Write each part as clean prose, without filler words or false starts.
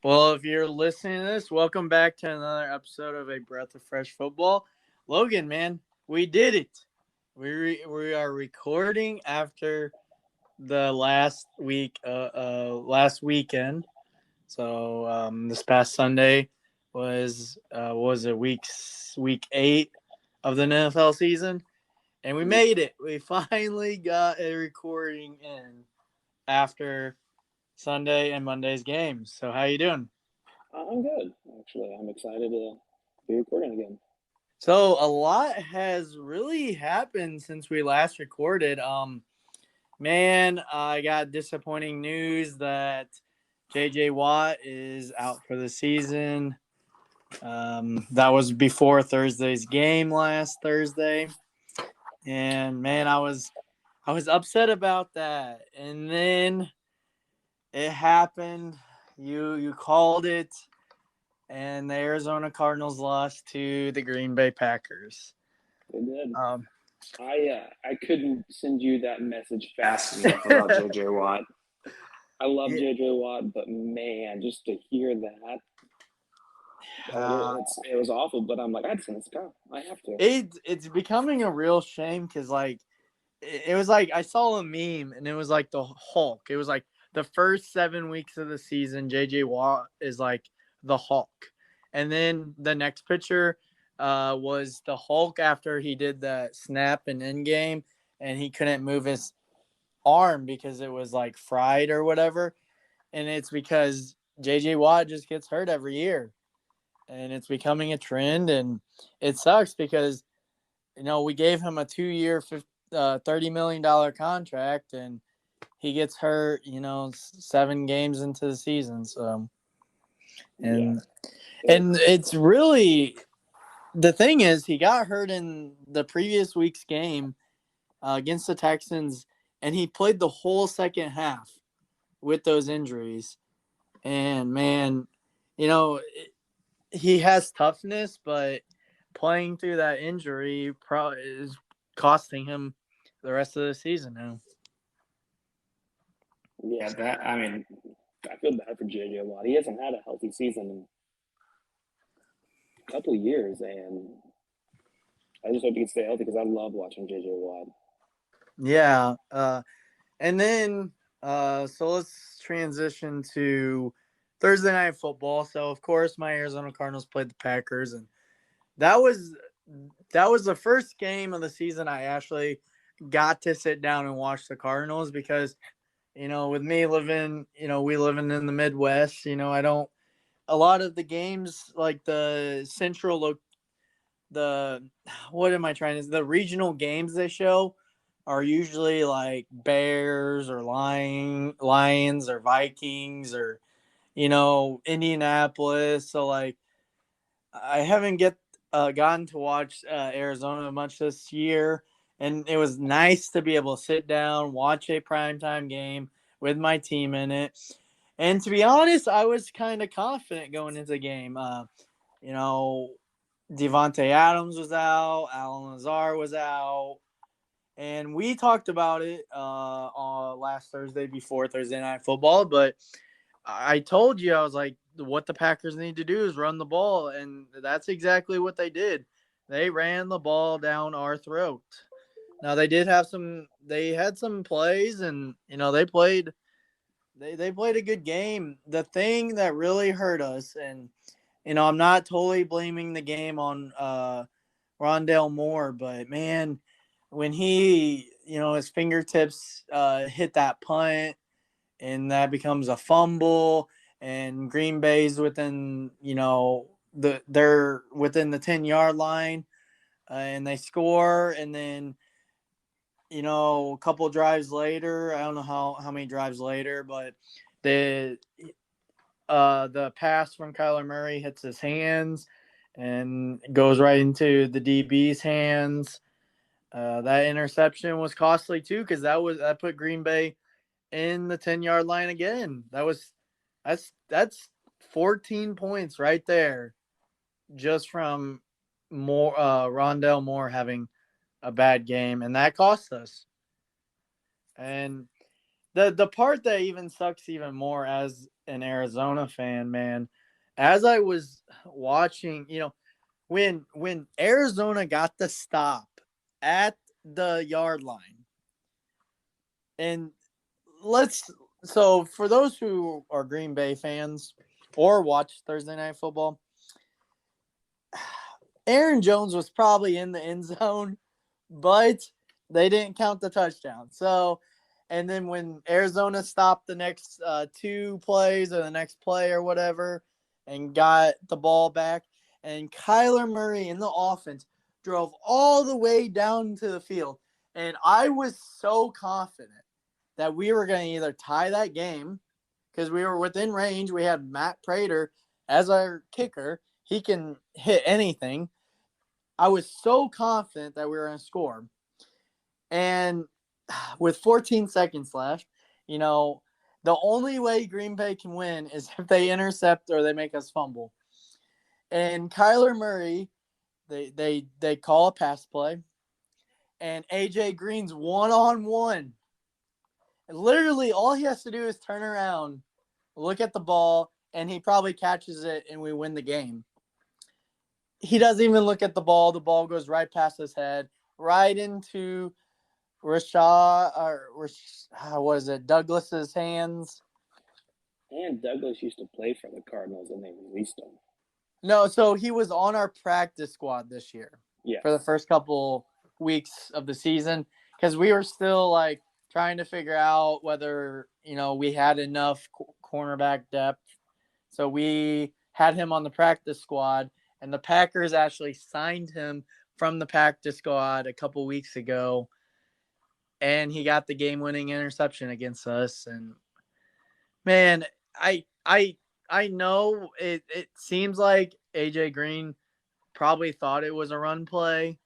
Well, if you're listening to this, welcome back to another episode of A Breath of Fresh Football. Logan, man, we did it. We are recording after the last weekend. So this past Sunday was week 8 of the NFL season, and we made it. We finally got a recording in after Sunday and Monday's games. So how you doing? I'm good, actually. I'm excited to be recording again. So a lot has really happened since we last recorded. Man, I got disappointing news that J.J. Watt is out for the season. That was before Thursday's game last Thursday, and man, I was upset about that. And then it happened. You called it. And the Arizona Cardinals lost to the Green Bay Packers. They did. I couldn't send you that message fast enough about J.J. Watt. I love J.J. Watt, but man, just to hear that, it was awful. But I'm like, I'd send this guy. I have to. It's becoming a real shame because it was like I saw a meme and it was like the Hulk. It was like the first 7 weeks of the season, J.J. Watt is like the Hulk. And then the next picture was the Hulk after he did that snap and end game, and he couldn't move his arm because it was like fried or whatever. And it's because J.J. Watt just gets hurt every year. And it's becoming a trend, and it sucks because, we gave him a 2-year, $30 million contract, and he gets hurt, 7 games into the season. So, and it's really, the thing is, he got hurt in the previous week's game against the Texans, and he played the whole second half with those injuries. And man, he has toughness, but playing through that injury probably is costing him the rest of the season now. Yeah, I feel bad for J.J. Watt. He hasn't had a healthy season in a couple of years, and I just hope he can stay healthy because I love watching J.J. Watt. Yeah. And then, so let's transition to Thursday Night Football. So, of course, my Arizona Cardinals played the Packers, and that was the first game of the season I actually got to sit down and watch the Cardinals because, with me living, we living in the Midwest, a lot of the games like the the regional games they show are usually like Bears or Lions or Vikings or, Indianapolis. So like I haven't gotten to watch Arizona much this year. And it was nice to be able to sit down, watch a primetime game with my team in it. And to be honest, I was kind of confident going into the game. Devontae Adams was out, Alan Lazar was out, and we talked about it on last Thursday before Thursday Night Football. But I told you, I was like, what the Packers need to do is run the ball, and that's exactly what they did. They ran the ball down our throat. Now they had some plays, and they played a good game. The thing that really hurt us, and I'm not totally blaming the game on Rondale Moore, but man, when he, his fingertips hit that punt and that becomes a fumble, and Green Bay's within, they're within the 10-yard line, and they score, and then, a couple drives later, I don't know how many drives later, but the pass from Kyler Murray hits his hands and goes right into the DB's hands. That interception was costly too because that put Green Bay in the 10-yard line again. That's 14 points right there, just from Rondale Moore having a bad game, and that cost us. And the part that even sucks even more as an Arizona fan, man, as I was watching, when Arizona got the stop at the yard line, and so for those who are Green Bay fans or watch Thursday Night Football, Aaron Jones was probably in the end zone, but they didn't count the touchdown. So, and then when Arizona stopped the next 2 plays or the next play or whatever and got the ball back, and Kyler Murray in the offense drove all the way down to the field. And I was so confident that we were going to either tie that game because we were within range. We had Matt Prater as our kicker. He can hit anything. I was so confident that we were going to score. And with 14 seconds left, the only way Green Bay can win is if they intercept or they make us fumble. And Kyler Murray, they call a pass play, and AJ Green's one-on-one. And literally, all he has to do is turn around, look at the ball, and he probably catches it, and we win the game. He doesn't even look at the ball. The ball goes right past his head, right into Douglas's hands. And Douglas used to play for the Cardinals, and they released him. No, so he was on our practice squad this year for the first couple weeks of the season because we were still trying to figure out whether we had enough cornerback depth. So we had him on the practice squad, and the Packers actually signed him from the practice squad a couple weeks ago, and he got the game-winning interception against us. And man, I know it seems like AJ Green probably thought it was a run play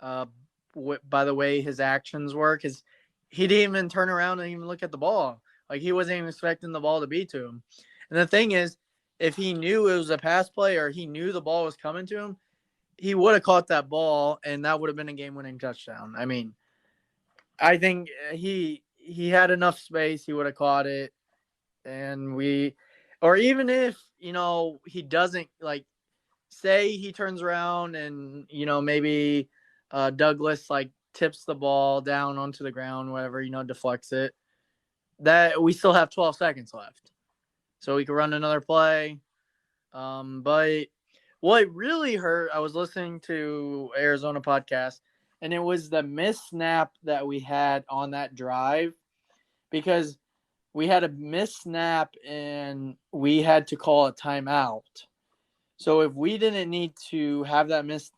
by the way his actions were, because he didn't even turn around and even look at the ball. He wasn't even expecting the ball to be to him. And the thing is, if he knew it was a pass play or he knew the ball was coming to him, he would have caught that ball, and that would have been a game-winning touchdown. I mean, I think he had enough space. He would have caught it. And or even if, he doesn't, say he turns around and, maybe Douglas, tips the ball down onto the ground, whatever, deflects it, that we still have 12 seconds left. So we could run another play. But what really hurt, I was listening to Arizona podcast, and it was the missed snap that we had on that drive, because we had a missed snap and we had to call a timeout. So if we didn't need to have that missed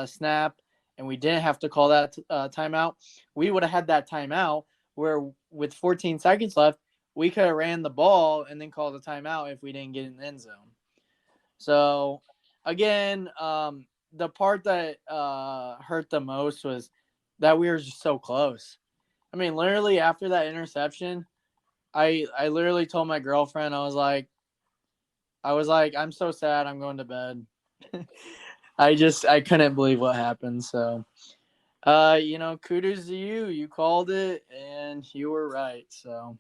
snap and we didn't have to call that timeout, we would have had that timeout where with 14 seconds left, we could have ran the ball and then called a timeout if we didn't get in the end zone. So, again, the part that hurt the most was that we were just so close. I mean, literally after that interception, I literally told my girlfriend, I was like, I'm so sad. I'm going to bed. I couldn't believe what happened. So, kudos to you. You called it and you were right. So,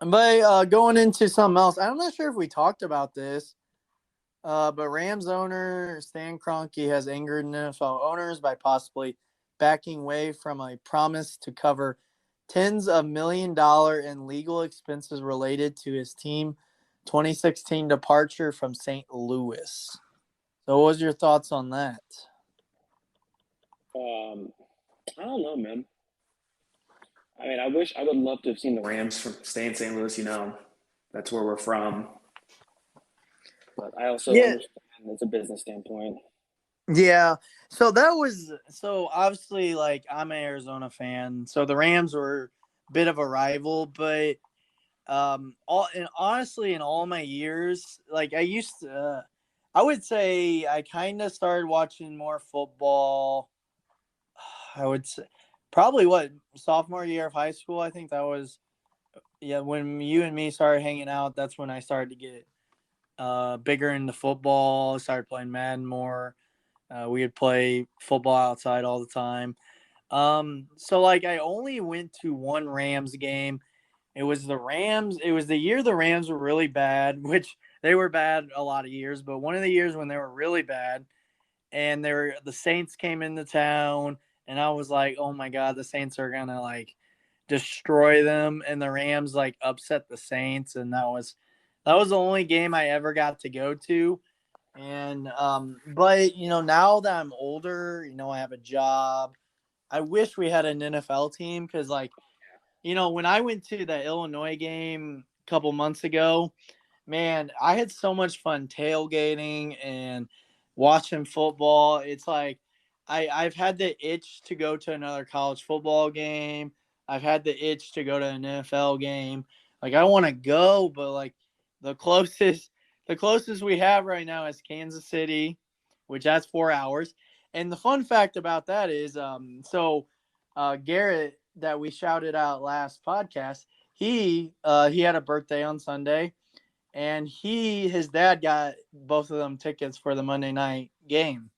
but going into something else, I'm not sure if we talked about this, but Rams owner Stan Kroenke has angered NFL owners by possibly backing away from a promise to cover tens of $1 million in legal expenses related to his team 2016 departure from St. Louis. So what was your thoughts on that? I don't know, man. I mean, I would love to have seen the Rams stay in St. Louis, that's where we're from. But I also understand it's a business standpoint. Yeah. So obviously, I'm an Arizona fan, so the Rams were a bit of a rival, but honestly, in all my years, I would say I kind of started watching more football. I would say probably sophomore year of high school. I think that was, when you and me started hanging out, that's when I started to get bigger into football, started playing Madden more. We would play football outside all the time. So like I only went to one Rams game. It was the Rams. It was the year the Rams were really bad, which they were bad a lot of years, but one of the years when they were really bad, and the Saints came into town, and I was like, oh my god, the Saints are gonna like destroy them, and the Rams like upset the Saints, and that was the only game I ever got to go to. And but now that I'm older, I have a job. I wish we had an NFL team because like when I went to the Illinois game a couple months ago, man, I had so much fun tailgating and watching football. It's like I've had the itch to go to another college football game. I've had the itch to go to an NFL game. Like I want to go, but like the closest we have right now is Kansas City, which has 4 hours. And the fun fact about that is, Garrett that we shouted out last podcast, he had a birthday on Sunday, and his dad got both of them tickets for the Monday night game.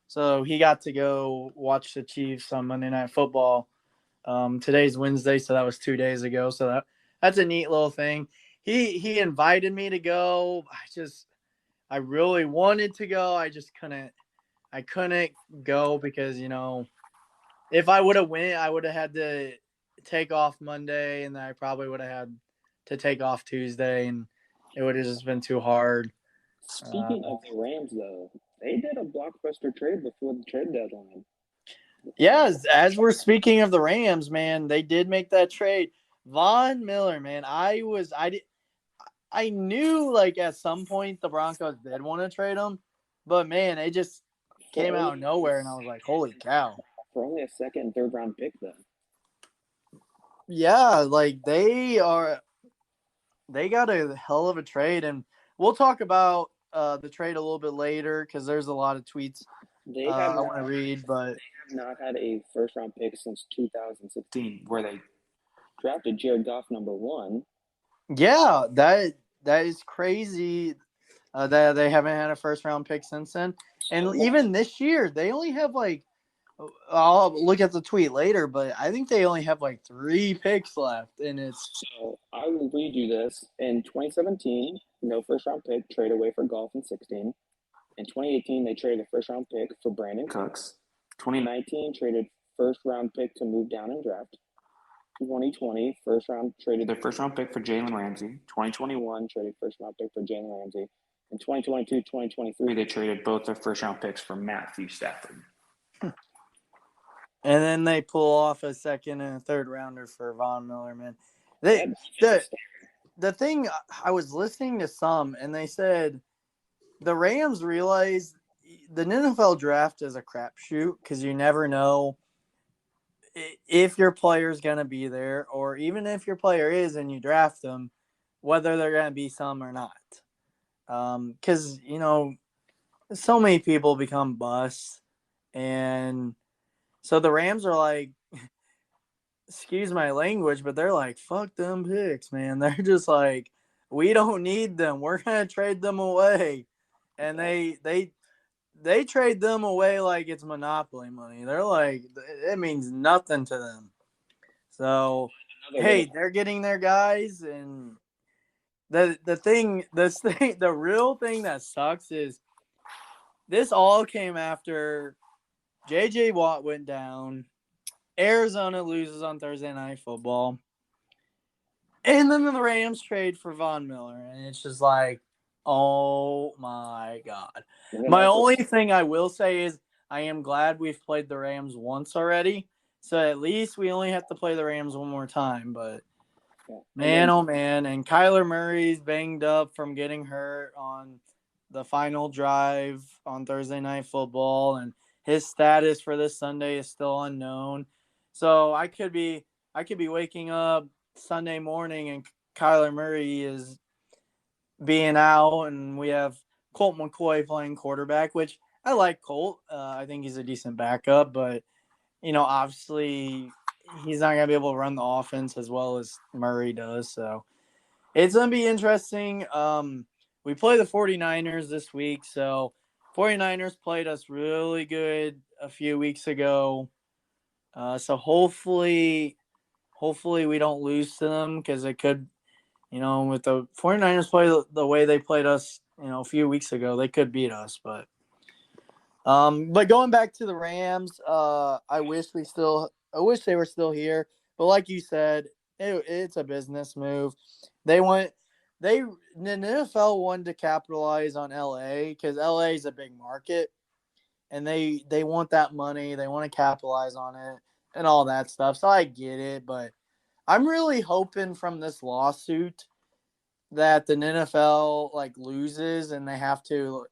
So he got to go watch the Chiefs on Monday Night Football. Today's Wednesday, so that was 2 days ago. So that's a neat little thing. He invited me to go. I really wanted to go. I couldn't go because if I would have went, I would have had to take off Monday, and then I probably would have had to take off Tuesday, and it would have just been too hard. Speaking of the Rams, though, they did a blockbuster trade before the trade deadline. Yeah, as we're speaking of the Rams, man, they did make that trade. Von Miller, man, I knew like at some point the Broncos did want to trade him, but man, it just came out of nowhere, and I was like, holy cow. For only a second and third round pick, then. Yeah, like they got a hell of a trade, and we'll talk about the trade a little bit later because there's a lot of tweets I want to read. But they have not had a first round pick since 2016, where they drafted Jared Goff #1. Yeah, that is crazy that they haven't had a first round pick since then. And even this year, they only have like, I'll look at the tweet later, but I think they only have like 3 picks left, and it's. So I will read you this. In 2017, no first round pick, trade away for Goff in 16. In 2018, they traded a first round pick for Brandon Cooks. 2019 traded first round pick to move down in draft. 2020 traded their first round pick for Jalen Ramsey. 2021 traded first round pick for Jalen Ramsey. In 2022, 2023, they traded both their first round picks for Mathieu Stafford. And then they pull off a second and a third rounder for Von Miller, man. The thing, I was listening to some, and they said the Rams realized the NFL draft is a crapshoot because you never know if your player is going to be there, or even if your player is and you draft them, whether they're going to be some or not. Because, so many people become busts, and so the Rams are like, excuse my language, but they're like, fuck them picks, man. They're just like, we don't need them. We're going to trade them away. And they trade them away like it's monopoly money. They're like, it means nothing to them. So, hey, they're getting their guys. And the real thing that sucks is this all came after J.J. Watt went down. Arizona loses on Thursday Night Football. And then the Rams trade for Von Miller. And it's just like, oh, my God. My only thing I will say is I am glad we've played the Rams once already. So at least we only have to play the Rams one more time. But, man, oh, man. And Kyler Murray's banged up from getting hurt on the final drive on Thursday Night Football. And his status for this Sunday is still unknown. So I could be waking up Sunday morning and Kyler Murray is being out, and we have Colt McCoy playing quarterback, which I like Colt. I think he's a decent backup, but obviously he's not gonna be able to run the offense as well as Murray does. So it's gonna be interesting. We play the 49ers this week, so 49ers played us really good a few weeks ago. So hopefully we don't lose to them because it could, with the 49ers play the way they played us, a few weeks ago, they could beat us. But going back to the Rams, I wish they were still here. But like you said, it's a business move. The NFL wanted to capitalize on LA because LA is a big market, and they want that money. They want to capitalize on it and all that stuff. So I get it, but I'm really hoping from this lawsuit that the NFL loses and they have to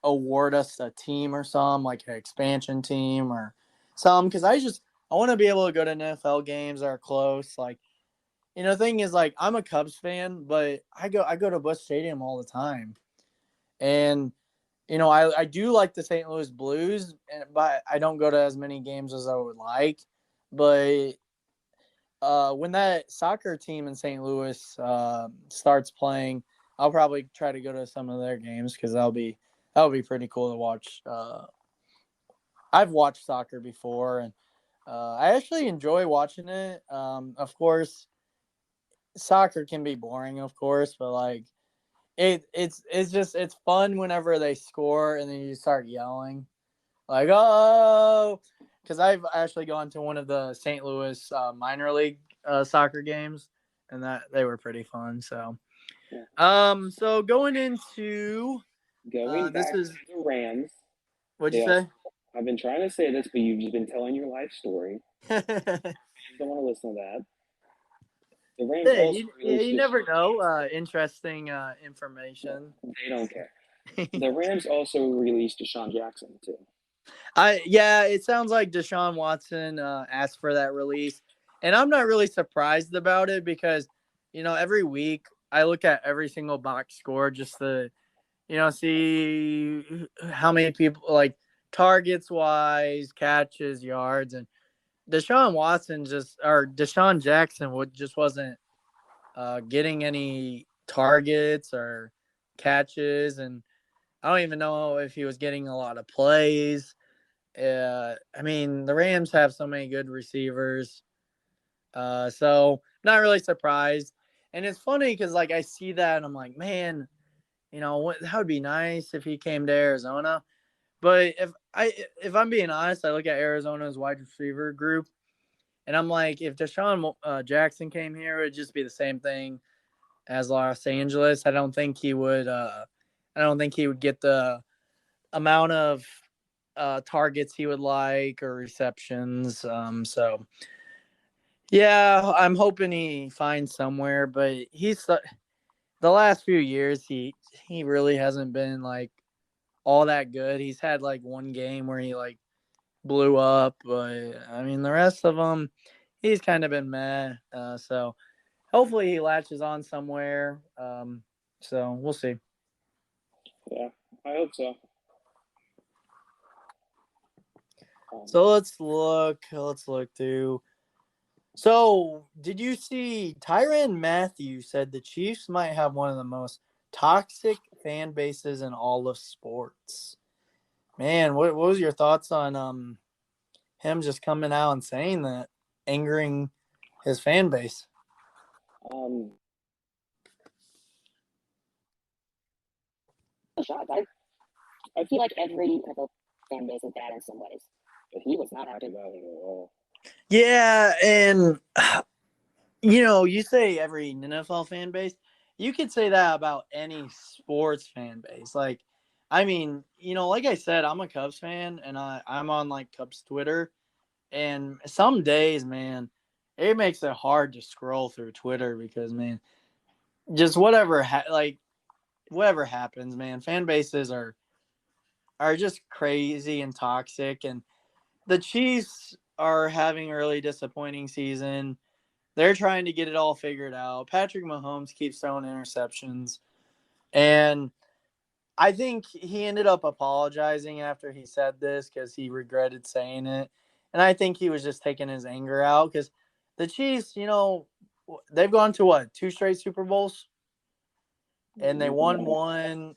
award us a team or some like an expansion team or some, because I want to be able to go to NFL games that are close. The thing is, I'm a Cubs fan, but I go to Busch Stadium all the time, and I do like the St. Louis Blues, but I don't go to as many games as I would like. But when that soccer team in St. Louis starts playing, I'll probably try to go to some of their games because that'll be pretty cool to watch. I've watched soccer before, and I actually enjoy watching it. Of course, soccer can be boring, of course, but it's fun whenever they score and then you start yelling oh, because I've actually gone to one of the St. Louis minor league soccer games, and that they were pretty fun. So, so going into Back to the Rams. What'd you say? I've been trying to say this, but you've just been telling your life story. Fans don't want to listen to that. The Rams you never know. Interesting information. They don't care. The Rams also released Deshaun Jackson too. It sounds like Deshaun Watson asked for that release, and I'm not really surprised about it because, every week I look at every single box score just to, see how many people targets wise, catches, yards, and Deshaun Jackson just wasn't getting any targets or catches, and I don't even know if he was getting a lot of plays. I mean, the Rams have so many good receivers, so not really surprised. And it's funny because I see that and I'm like, man, that would be nice if he came to Arizona. But if I'm being honest, I look at Arizona's wide receiver group, and I'm like, if Deshaun Jackson came here, it would just be the same thing as Los Angeles. I don't think he would. I don't think he would get the amount of targets he would like or receptions. So yeah, I'm hoping he finds somewhere. But the last few years he really hasn't been all that good. He's had one game where he blew up, but I mean the rest of them he's kind of been meh. So hopefully he latches on somewhere. So we'll see. Yeah, I hope so. So let's look through. So did you see Tyrann Mathieu said the Chiefs might have one of the most toxic fan bases in all of sports? Man, what was your thoughts on him just coming out and saying that, angering his fan base? I feel like every NFL fan base is bad in some ways, but he was not happy about it at all. Yeah, and you say every NFL fan base, you could say that about any sports fan base. I mean, like I said, I'm a Cubs fan, and I'm on Cubs Twitter, and some days, man, it makes it hard to scroll through Twitter because, man, just whatever happens, man, fan bases are just crazy and toxic, and the Chiefs are having a really disappointing season. They're trying to get it all figured out. Patrick Mahomes keeps throwing interceptions, and I think he ended up apologizing after he said this because he regretted saying it. And I think he was just taking his anger out because the Chiefs, they've gone to 2 straight Super Bowls, and they won one.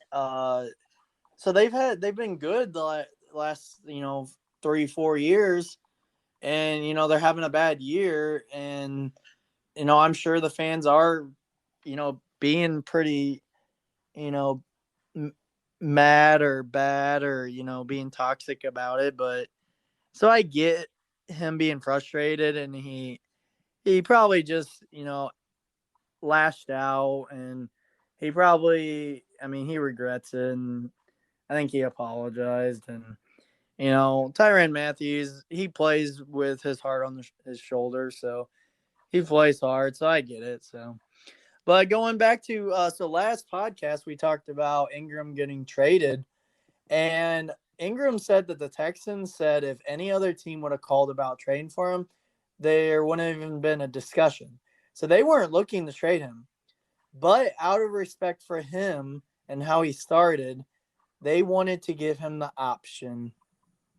So they've been good the last 3-4 years, and they're having a bad year, and I'm sure the fans are being pretty mad or bad or being toxic about it, but so I get him being frustrated, and he probably just lashed out, and he probably, he regrets it, and I think he apologized. And Tyrann Mathieu, he plays with his heart on his shoulder, so he plays hard, so I get it. So, but going back to so last podcast we talked about Ingram getting traded, and Ingram said that the Texans said if any other team would have called about trading for him, there wouldn't have even been a discussion. So they weren't looking to trade him. But out of respect for him and how he started, they wanted to give him the option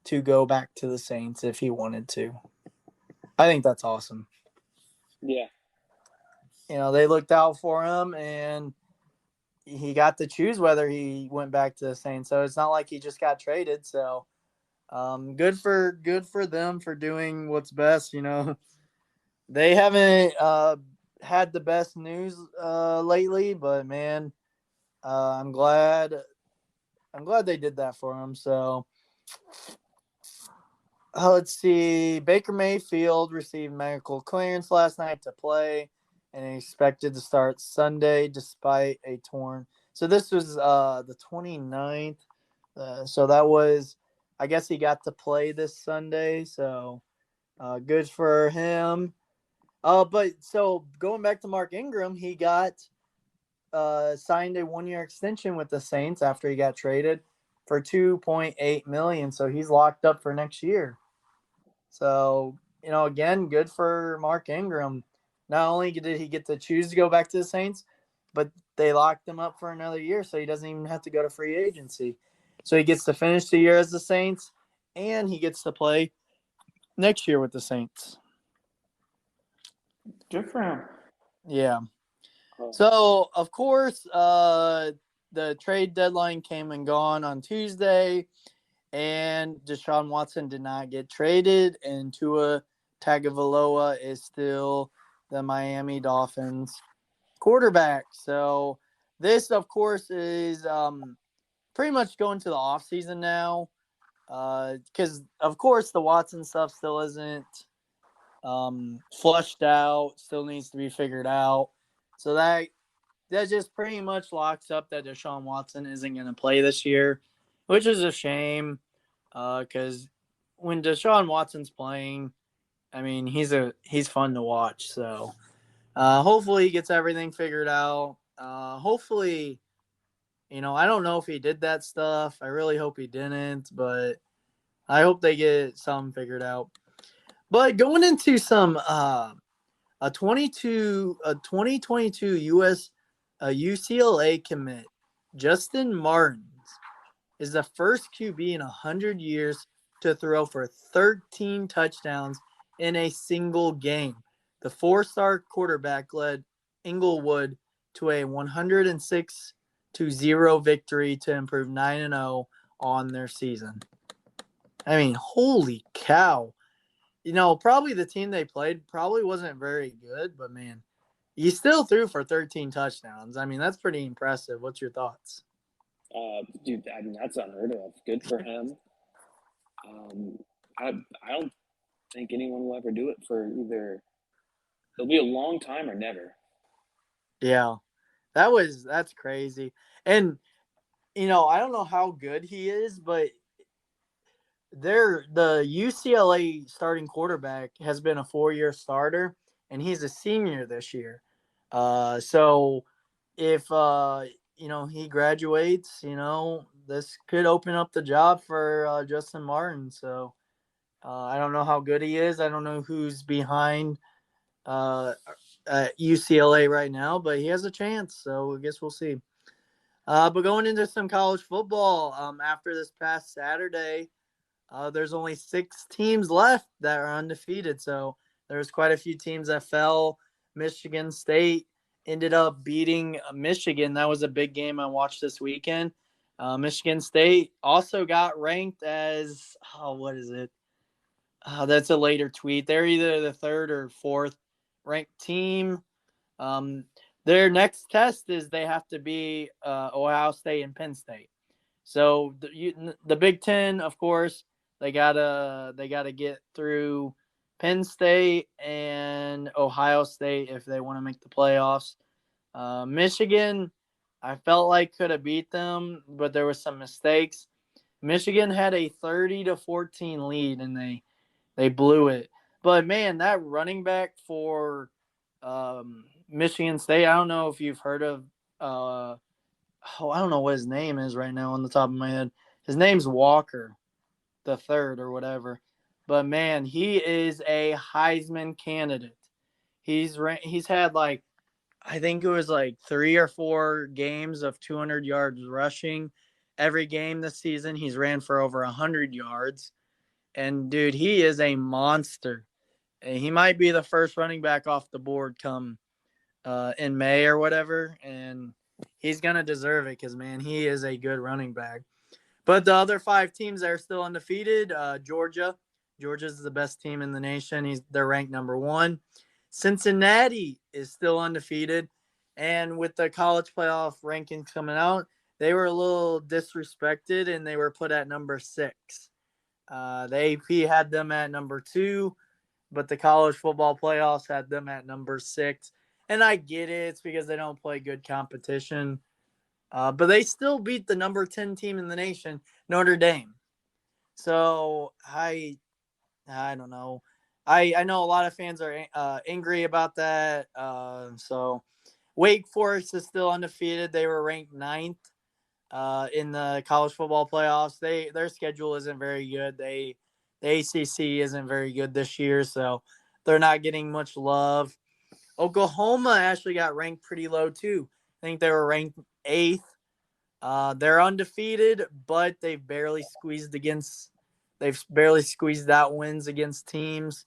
to go back to the Saints if he wanted to. I think that's awesome. Yeah. They looked out for him, and he got to choose whether he went back to the Saints. So it's not like he just got traded. So good for them for doing what's best. They haven't had the best news lately, but man, I'm glad they did that for him. So let's see. Baker Mayfield received medical clearance last night to play, and expected to start Sunday despite a torn. So this was the 29th. So that was, I guess he got to play this Sunday. So good for him. But so going back to Mark Ingram, he got signed a 1-year extension with the Saints after he got traded for $2.8 million. So he's locked up for next year. So, again, good for Mark Ingram. Not only did he get to choose to go back to the Saints, but they locked him up for another year, so he doesn't even have to go to free agency. So he gets to finish the year as the Saints, and he gets to play next year with the Saints. Good for him. Yeah. So, of course, the trade deadline came and gone on Tuesday, and Deshaun Watson did not get traded, and Tua Tagovailoa is still the Miami Dolphins quarterback. So this, of course, is pretty much going to the offseason now, because, of course, the Watson stuff still isn't flushed out, still needs to be figured out. So that just pretty much locks up that Deshaun Watson isn't going to play this year, which is a shame, because when Deshaun Watson's playing, he's fun to watch. So hopefully he gets everything figured out. Hopefully, I don't know if he did that stuff. I really hope he didn't, but I hope they get something figured out. But going into some a 2022 U.S. UCLA commit, Justyn Martins is the first QB in 100 years to throw for 13 touchdowns in a single game. The 4-star quarterback led Inglewood to a 106-0 victory to improve 9-0 on their season. Holy cow. Probably the team they played probably wasn't very good, but man, he still threw for 13 touchdowns. That's pretty impressive. What's your thoughts? Dude, that's unheard of. Good for him. I don't think anyone will ever do it for either. It'll be a long time or never. Yeah, that's crazy. And I don't know how good he is, but the UCLA starting quarterback has been a 4-year starter, and he's a senior this year. So if he graduates, this could open up the job for Justyn Martins. So I don't know how good he is. I don't know who's behind at UCLA right now, but he has a chance. So I guess we'll see. But going into some college football, after this past Saturday, there's only 6 teams left that are undefeated. So there's quite a few teams that fell. Michigan State ended up beating Michigan. That was a big game I watched this weekend. Michigan State also got ranked as, what is it? That's a later tweet. They're either the third or fourth ranked team. Their next test is they have to be Ohio State and Penn State. So the Big Ten, of course, they gotta get through Penn State and Ohio State if they want to make the playoffs. Michigan, I felt like could have beat them, but there was some mistakes. Michigan had a 30-14 lead, and they blew it. But man, that running back for Michigan State, I don't know if you've heard of. I don't know what his name is right now on the top of my head. His name's Walker, the third or whatever. But man, he is a Heisman candidate. He's had like, I think it was like 3 or 4 games of 200 yards rushing. Every game this season, he's ran for over 100 yards. And dude, he is a monster. And he might be the first running back off the board come in May or whatever. And he's going to deserve it because, man, he is a good running back. But the other 5 teams that are still undefeated, Georgia's the best team in the nation. They're ranked number 1. Cincinnati is still undefeated. And with the college playoff rankings coming out, they were a little disrespected, and they were put at number 6. The AP had them at number 2, but the college football playoffs had them at number 6. And I get it. It's because they don't play good competition. But they still beat the number 10 team in the nation, Notre Dame. So I don't know. I know a lot of fans are angry about that. So Wake Forest is still undefeated. They were ranked 9th in the college football playoffs. Their schedule isn't very good. The ACC isn't very good this year, so they're not getting much love. Oklahoma actually got ranked pretty low too. I think they were ranked 8th. They're undefeated, but they've barely squeezed out wins against teams.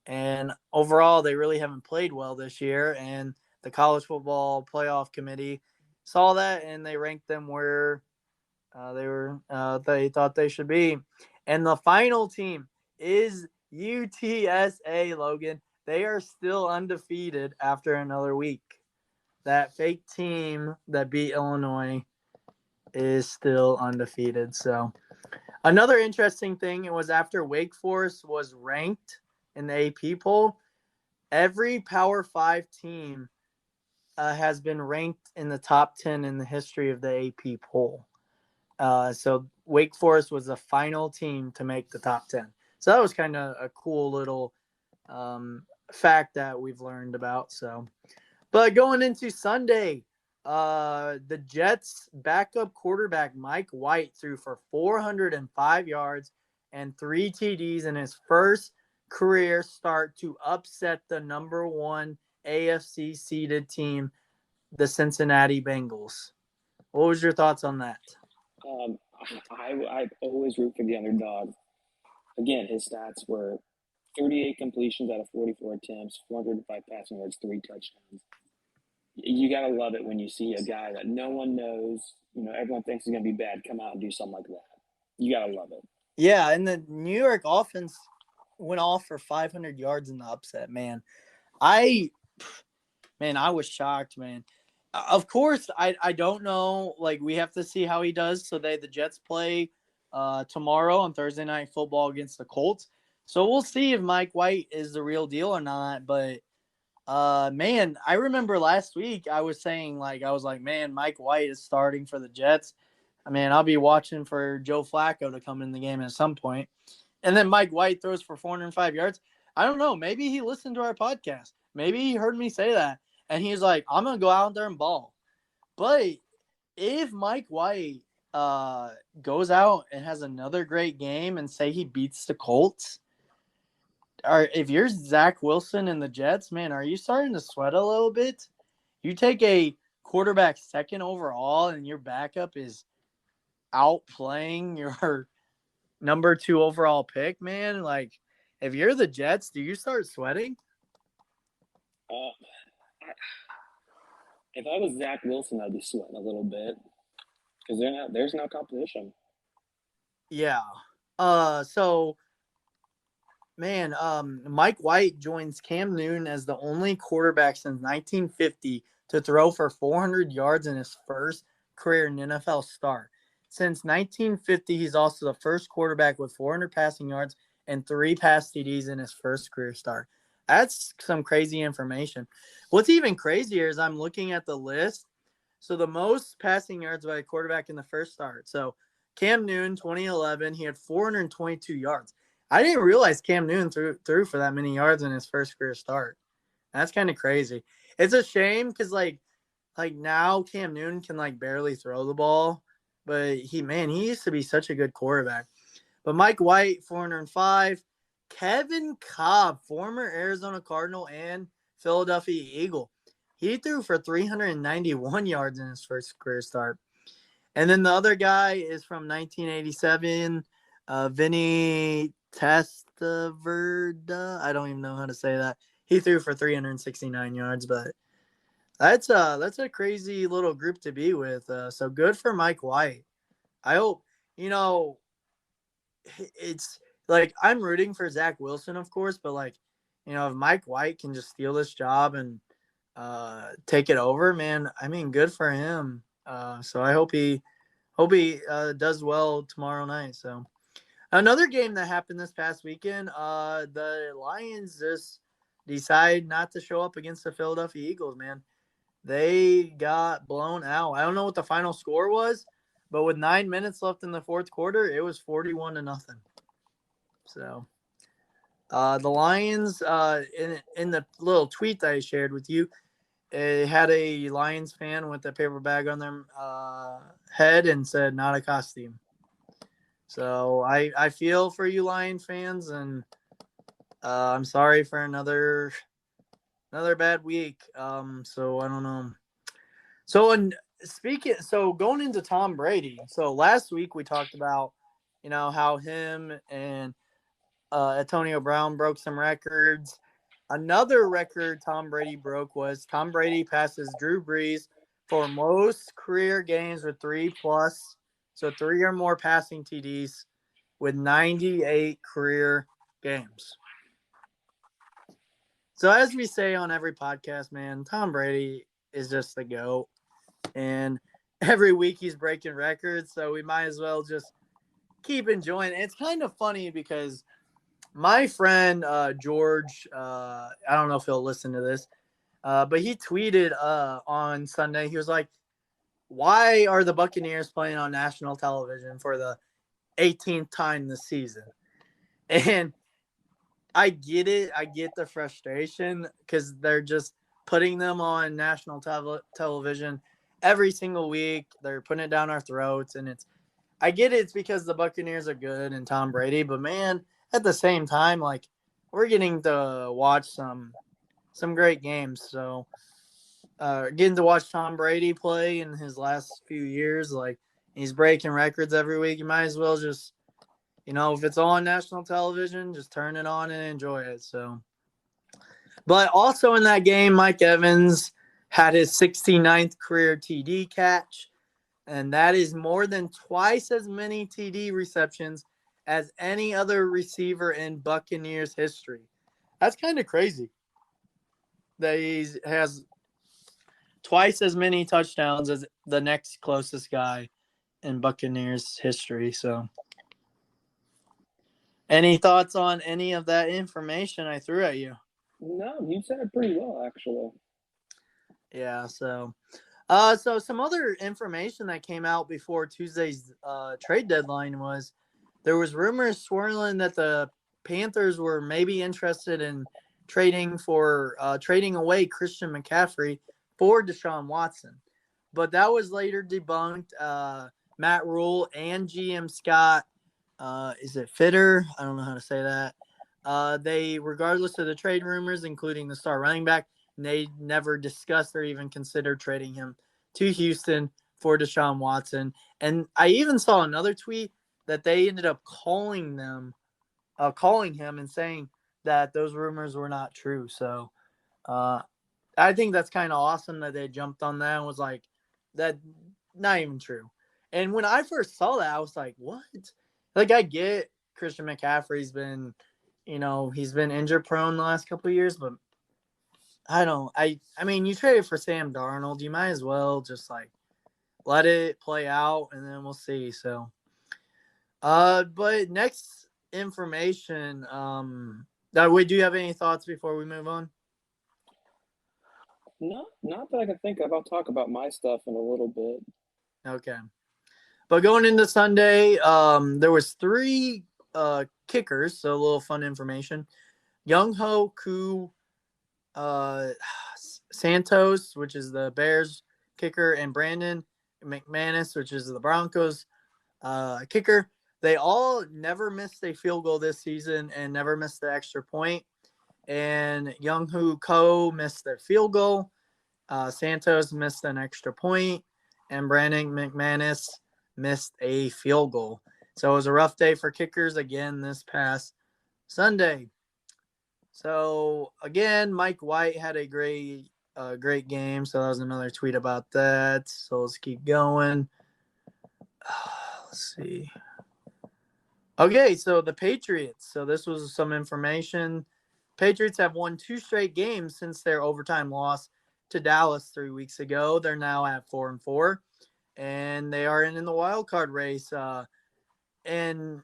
And overall, they really haven't played well this year. And the College Football Playoff Committee saw that, and they ranked them where they thought they should be. And the final team is UTSA, Logan. They are still undefeated after another week. That fake team that beat Illinois is still undefeated. So another interesting thing was after Wake Forest was ranked in the AP poll, every Power 5 team has been ranked in the top 10 in the history of the AP poll. So Wake Forest was the final team to make the top 10. So that was kind of a cool little fact that we've learned about. So, but going into Sunday, the Jets' backup quarterback Mike White threw for 405 yards and 3 TDs in his first career start to upset the number 1 AFC seeded team, the Cincinnati Bengals. What was your thoughts on that? I always root for the underdog. Again, his stats were 38 completions out of 44 attempts, 405 passing yards, 3 touchdowns. You got to love it when you see a guy that no one knows, everyone thinks is going to be bad, come out and do something like that. You got to love it. Yeah, and the New York offense went off for 500 yards in the upset, man. I was shocked, man. Of course, I don't know. Like, we have to see how he does. So the Jets play tomorrow on Thursday Night Football against the Colts. So we'll see if Mike White is the real deal or not. But, man, I remember last week I was saying, man, Mike White is starting for the Jets. I'll be watching for Joe Flacco to come in the game at some point. And then Mike White throws for 405 yards. I don't know. Maybe he listened to our podcast. Maybe he heard me say that. And he's like, I'm going to go out there and ball. But if Mike White goes out and has another great game and say he beats the Colts, or if you're Zach Wilson and the Jets, man, are you starting to sweat a little bit? You take a quarterback 2nd overall and your backup is outplaying your number 2 overall pick, man. Like, if you're the Jets, do you start sweating? If I was Zach Wilson, I'd be sweating a little bit. Because there's no competition. Yeah. So, man, Mike White joins Cam Newton as the only quarterback since 1950 to throw for 400 yards in his first career in NFL start. Since 1950, he's also the first quarterback with 400 passing yards and 3 pass TDs in his first career start. That's some crazy information. What's even crazier is I'm looking at the list. So the most passing yards by a quarterback in the first start. So Cam Newton, 2011, he had 422 yards. I didn't realize Cam Newton threw for that many yards in his first career start. That's kind of crazy. It's a shame because like now Cam Newton can like barely throw the ball, but he used to be such a good quarterback. But Mike White, 405. Kevin Cobb, former Arizona Cardinal and Philadelphia Eagle, he threw for 391 yards in his first career start. And then the other guy is from 1987, Vinny Testaverde. I don't even know how to say that. He threw for 369 yards, but that's a crazy little group to be with. So good for Mike White. I hope, it's like I'm rooting for Zach Wilson, of course, but like, if Mike White can just steal this job and take it over, man, I mean, good for him. So I hope he does well tomorrow night. So another game that happened this past weekend, the Lions just decide not to show up against the Philadelphia Eagles, man. They got blown out. I don't know what the final score was, but with 9 minutes left in the fourth quarter, it was 41-0. So the Lions, in the little tweet that I shared with you, it had a Lions fan with a paper bag on their head and said, "Not a costume." So I feel for you Lion fans, and I'm sorry for another bad week. So I don't know. So going into Tom Brady. So last week we talked about, how him and Antonio Brown broke some records. Another record Tom Brady broke was Tom Brady passes Drew Brees for most career games with 3+, so 3 or more passing TDs with 98 career games. So as we say on every podcast, man, Tom Brady is just the GOAT. And every week he's breaking records, so we might as well just keep enjoying it. It's kind of funny because my friend George, I don't know if he'll listen to this, but he tweeted on Sunday. He was like, "Why are the Buccaneers playing on national television for the 18th time this season?" And I get it. I get the frustration because they're just putting them on national television every single week. They're putting it down our throats, and I get it. It's because the Buccaneers are good and Tom Brady, but man, at the same time, like, we're getting to watch some great games. So getting to watch Tom Brady play in his last few years, like, he's breaking records every week. You might as well just, if it's on national television, just turn it on and enjoy it. So, but also in that game, Mike Evans had his 69th career TD catch, and that is more than twice as many TD receptions as any other receiver in Buccaneers history. That's kind of crazy that he has twice as many touchdowns as the next closest guy in Buccaneers history. So, any thoughts on any of that information I threw at you? No, you said it pretty well, actually. Yeah, so some other information that came out before Tuesday's trade deadline was there was rumors swirling that the Panthers were maybe interested in trading away Christian McCaffrey for Deshaun Watson. But that was later debunked. Matt Rule and GM Scott, is it Fitter? I don't know how to say that. They, regardless of the trade rumors, including the star running back, they never discussed or even considered trading him to Houston for Deshaun Watson. And I even saw another tweet that they ended up calling him and saying that those rumors were not true. So I think that's kind of awesome that they jumped on that and was like, that not even true. And when I first saw that, I was like, what? Like, I get Christian McCaffrey's been, he's been injury prone the last couple of years, but I don't. I mean, you traded for Sam Darnold. You might as well just like let it play out, and then we'll see. So, but next information. Do you have any thoughts before we move on? No, not that I can think of. I'll talk about my stuff in a little bit. Okay. But going into Sunday, there was 3 kickers, so a little fun information. Young Ho Koo Santos, which is the Bears kicker, and Brandon McManus, which is the Broncos kicker. They all never missed a field goal this season and never missed the extra point. And Young Ho Ko missed their field goal. Santos missed an extra point, and Brandon McManus missed a field goal. So it was a rough day for kickers again this past Sunday. So again, Mike White had a great game. So that was another tweet about that. So let's keep going. Let's see. Okay, so the Patriots. So this was some information. Patriots have won 2 straight games since their overtime loss to Dallas 3 weeks ago. They're now at 4-4, and they are in the wild card race. And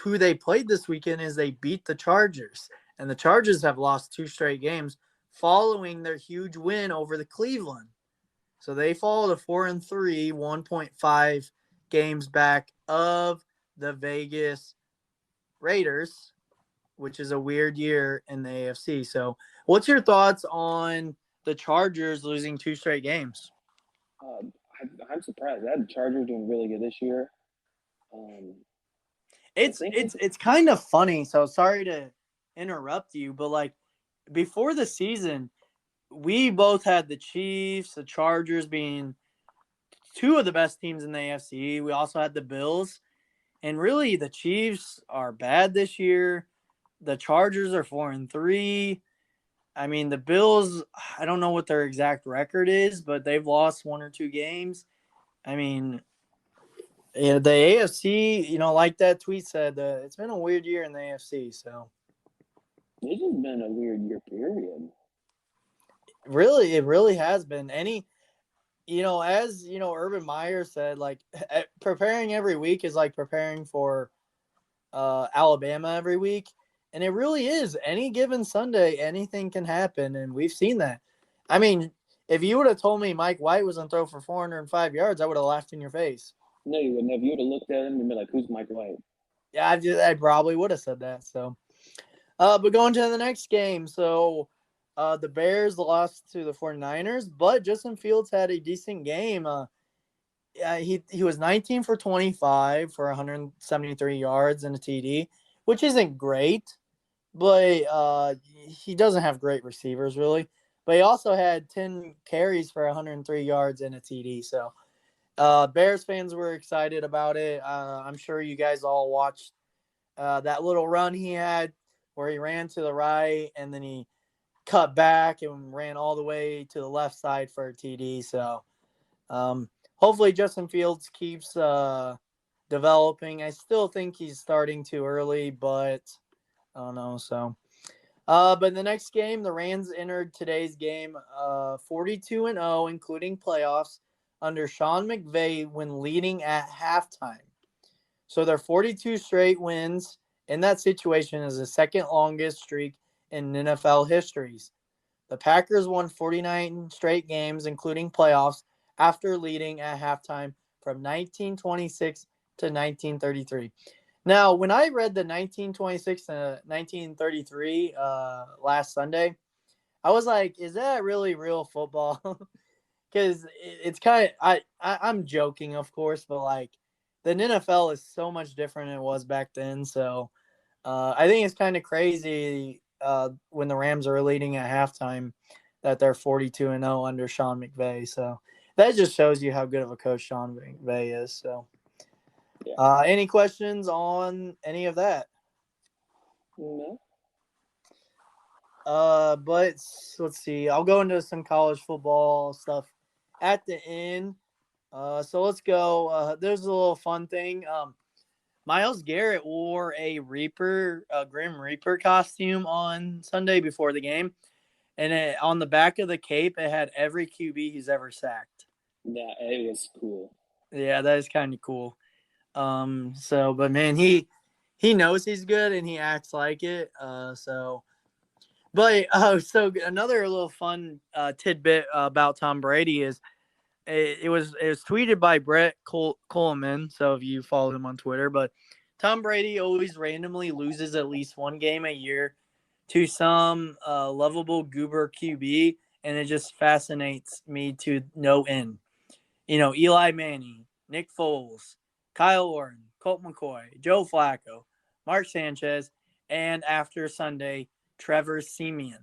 who they played this weekend is they beat the Chargers, and the Chargers have lost 2 straight games following their huge win over the Cleveland. So they fall to 4-3, 1.5 games back of the Vegas Raiders, which is a weird year in the AFC. So what's your thoughts on the Chargers losing 2 straight games? I'm surprised. I had the Chargers doing really good this year. It's kind of funny. So sorry to interrupt you, but like before the season, we both had the Chiefs, the Chargers being 2 of the best teams in the AFC. We also had the Bills, and really the Chiefs are bad this year. The Chargers are 4-3. I mean, the Bills, I don't know what their exact record is, but they've lost 1 or 2 games. I mean, yeah, the AFC, like that tweet said, it's been a weird year in the AFC. So it's just been a weird year, period. Really, it really has been. As Urban Meyer said, like preparing every week is like preparing for Alabama every week. And it really is. Any given Sunday, anything can happen, and we've seen that. I mean, if you would have told me Mike White was going to throw for 405 yards, I would have laughed in your face. No, you wouldn't have. You would have looked at him and been like, who's Mike White? Yeah, I probably would have said that. So, but going to the next game. So, the Bears lost to the 49ers, but Justin Fields had a decent game. He was 19 for 25 for 173 yards and a TD, which isn't great, but he doesn't have great receivers, really. But he also had 10 carries for 103 yards and a TD. So Bears fans were excited about it. I'm sure you guys all watched that little run he had where he ran to the right and then he cut back and ran all the way to the left side for a TD. So hopefully Justin Fields keeps developing. I still think he's starting too early, but I don't know. So, but the next game, the Rams entered today's game 42-0, including playoffs, under Sean McVay when leading at halftime. So their 42 straight wins in that situation is the second longest streak in NFL histories. The Packers won 49 straight games, including playoffs, after leading at halftime from 1926 to 1933. Now, when I read the 1926 to 1933 last Sunday, I was like, is that really real football? Because it's kind of, I'm joking, of course, but like the NFL is so much different than it was back then. So I think it's kind of crazy when the Rams are leading at halftime that they're 42-0 under Sean McVay. So that just shows you how good of a coach Sean McVay is. So any questions on any of that? No. But let's see. I'll go into some college football stuff at the end. So let's go. There's a little fun thing. Myles Garrett wore a Grim Reaper costume on Sunday before the game, and on the back of the cape, it had every QB he's ever sacked. Yeah, it was cool. Yeah, that is kind of cool. But man, he knows he's good and he acts like it. So another little fun tidbit about Tom Brady is it was tweeted by Brett Coleman. So if you follow him on Twitter, but Tom Brady always randomly loses at least one game a year to some lovable goober QB, and it just fascinates me to no end. Eli Manning, Nick Foles, Kyle Orton, Colt McCoy, Joe Flacco, Mark Sanchez, and after Sunday, Trevor Siemian.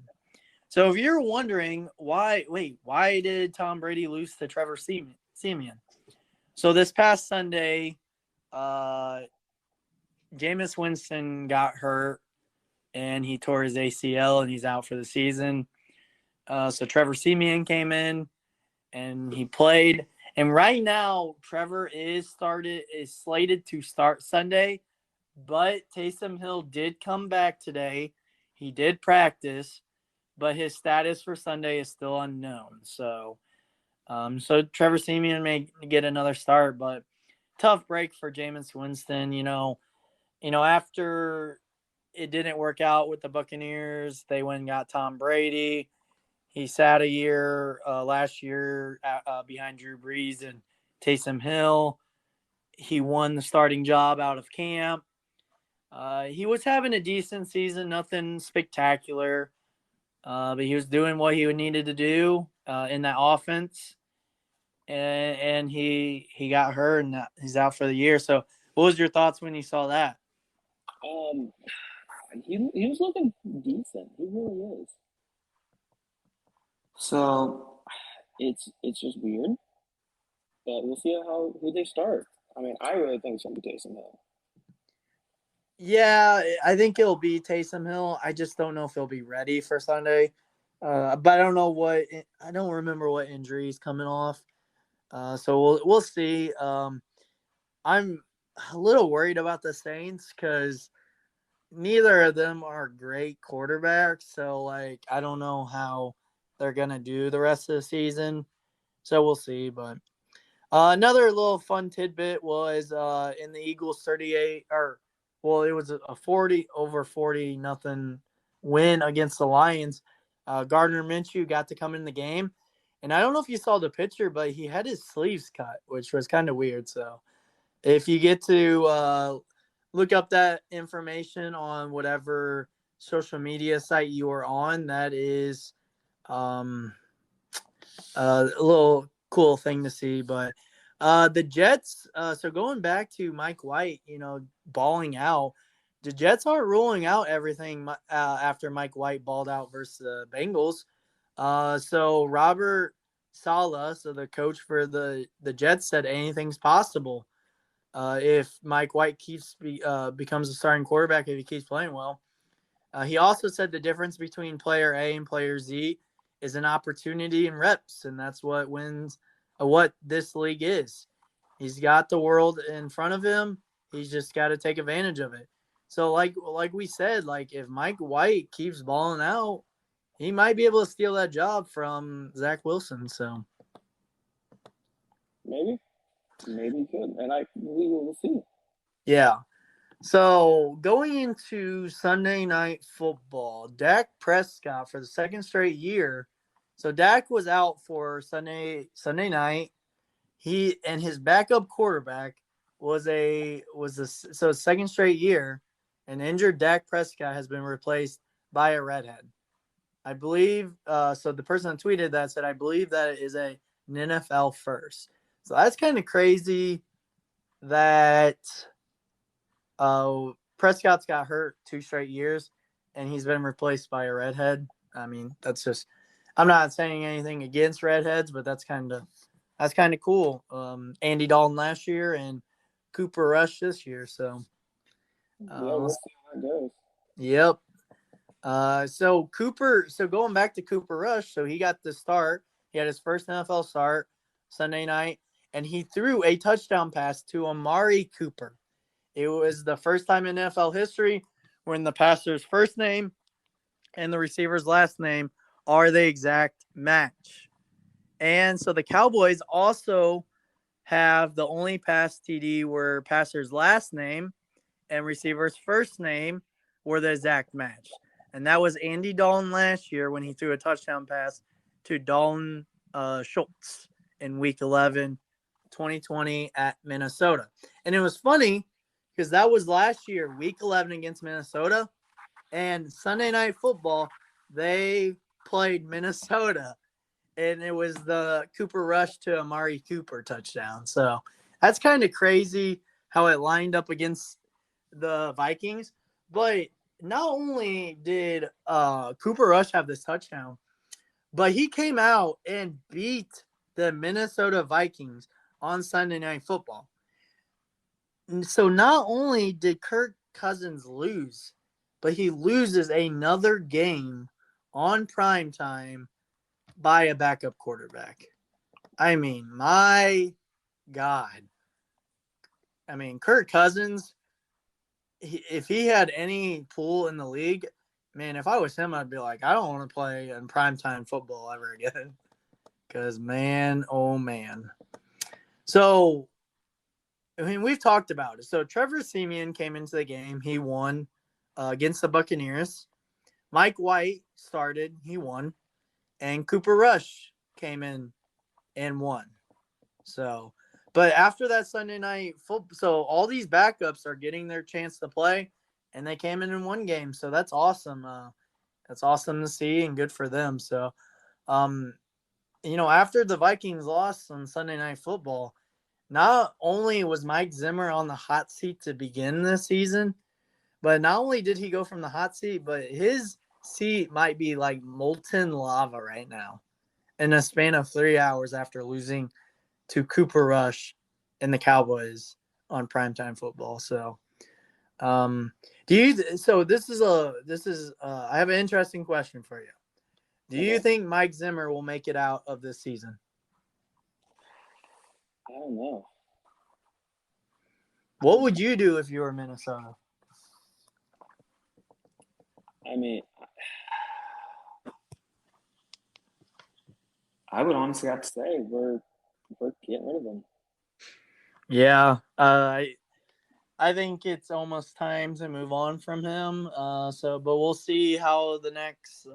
So if you're wondering why did Tom Brady lose to Trevor Siemian? So this past Sunday, Jameis Winston got hurt and he tore his ACL and he's out for the season. So Trevor Siemian came in and he played. And right now, Trevor is slated to start Sunday, but Taysom Hill did come back today. He did practice, but his status for Sunday is still unknown. So Trevor Siemian may get another start, but tough break for Jameis Winston. After it didn't work out with the Buccaneers, they went and got Tom Brady. He sat a year last year behind Drew Brees and Taysom Hill. He won the starting job out of camp. He was having a decent season, nothing spectacular, but he was doing what he needed to do in that offense. And he got hurt, and he's out for the year. So what was your thoughts when you saw that? He was looking decent. He really is. So it's just weird, but we'll see who they start. I mean, I really think it's gonna be Taysom Hill. Yeah, I think it'll be Taysom Hill. I just don't know if he'll be ready for Sunday. But I don't remember what injury he's coming off. So we'll see. I'm a little worried about the Saints because neither of them are great quarterbacks. So I don't know how they're gonna do the rest of the season. So we'll see. But another little fun tidbit was in the Eagles 38 it was a 40 nothing win against the Lions. Gardner Minshew got to come in the game. And I don't know if you saw the picture, but he had his sleeves cut, which was kind of weird. So if you get to look up that information on whatever social media site you are on, that is a little cool thing to see. But the Jets, so going back to Mike White, balling out, the Jets aren't ruling out everything after Mike White balled out versus the Bengals. So Robert Saleh, so the coach for the Jets, said anything's possible if Mike White becomes a starting quarterback if he keeps playing well. He also said the difference between player A and player Z is an opportunity and reps, and that's what this league is. He's got the world in front of him. He's just got to take advantage of it. So like we said, if Mike White keeps balling out, he might be able to steal that job from Zach Wilson. So maybe he could, and we will see. Yeah. So going into Sunday Night Football, Dak Prescott for the second straight year. So Dak was out for Sunday night. He and his backup quarterback was second straight year. An injured Dak Prescott has been replaced by a redhead. I believe so. The person that tweeted that said, "I believe that it is an NFL first." So that's kind of crazy that Prescott's got hurt 2 straight years, and he's been replaced by a redhead. I mean, that's just. I'm not saying anything against redheads, but that's kind of cool. Andy Dalton last year and Cooper Rush this year. So, we'll see how it goes. Yep. So going back to Cooper Rush, so he got the start. He had his first NFL start Sunday night, and he threw a touchdown pass to Amari Cooper. It was the first time in NFL history when the passer's first name and the receiver's last name are the exact match. And so the Cowboys also have the only pass TD where passer's last name and receiver's first name were the exact match. And that was Andy Dalton last year when he threw a touchdown pass to Dalton Schultz in Week 11, 2020 at Minnesota. And it was funny because that was last year, Week 11 against Minnesota. And Sunday Night Football, they played Minnesota. And it was the Cooper Rush to Amari Cooper touchdown. So that's kind of crazy how it lined up against the Vikings. But not only did Cooper Rush have this touchdown, but he came out and beat the Minnesota Vikings on Sunday Night Football. And so not only did Kirk Cousins lose, but he loses another game on primetime by a backup quarterback. I mean, my God. I mean, Kirk Cousins, if he had any pull in the league, man, if I was him, I'd be like, I don't want to play in primetime football ever again. Because, man, oh, man. So, I mean, we've talked about it. So, Trevor Siemian came into the game. He won against the Buccaneers. Mike White started. He won. And Cooper Rush came in and won. So, but after that Sunday night football, so all these backups are getting their chance to play, and they came in one game. So that's awesome. That's awesome to see and good for them. So, after the Vikings lost on Sunday Night Football, not only was Mike Zimmer on the hot seat to begin this season, but not only did he go from the hot seat, but his seat might be like molten lava right now in a span of 3 hours after losing to Cooper Rush and the Cowboys on primetime football. So, I have an interesting question for you. Do you think Mike Zimmer will make it out of this season? I don't know. What would you do if you were Minnesota? I mean, I would honestly have to say we're getting rid of him. Yeah, I think it's almost time to move on from him. But we'll see how the next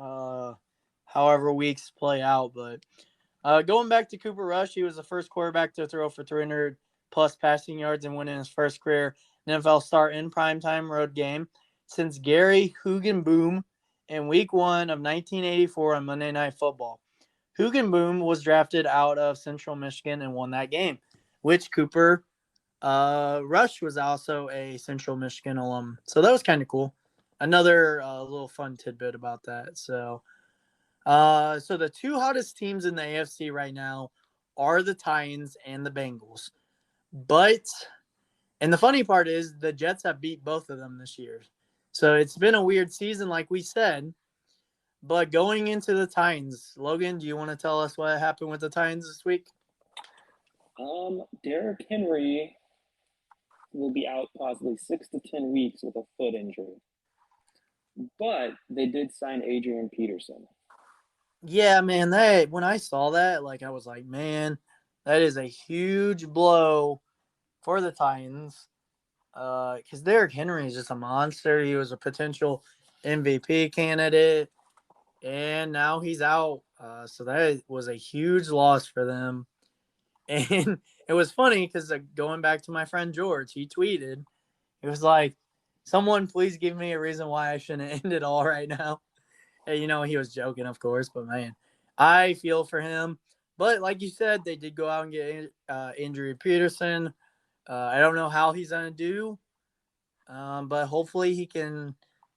however weeks play out. But going back to Cooper Rush, he was the first quarterback to throw for 300 plus passing yards and win in his first career NFL start in primetime road game since Gary Hugenboom in Week 1 of 1984 on Monday Night Football. Hugenboom was drafted out of Central Michigan and won that game, which Cooper Rush was also a Central Michigan alum. So that was kind of cool. Another little fun tidbit about that. So the two hottest teams in the AFC right now are the Titans and the Bengals. And the funny part is the Jets have beat both of them this year. So it's been a weird season, like we said. But going into the Titans, Logan, do you want to tell us what happened with the Titans this week? Derrick Henry will be out possibly 6 to 10 weeks with a foot injury. But they did sign Adrian Peterson. Yeah, man, when I saw that, I was like, man, that is a huge blow for the Titans. Because Derrick Henry is just a monster. He was a potential MVP candidate, and now he's out. So that was a huge loss for them. And it was funny because going back to my friend George, he tweeted, it was like, someone please give me a reason why I shouldn't end it all right now. And, he was joking, of course, but man, I feel for him. But like you said, they did go out and get injury Peterson. I don't know how he's going to do, but hopefully he can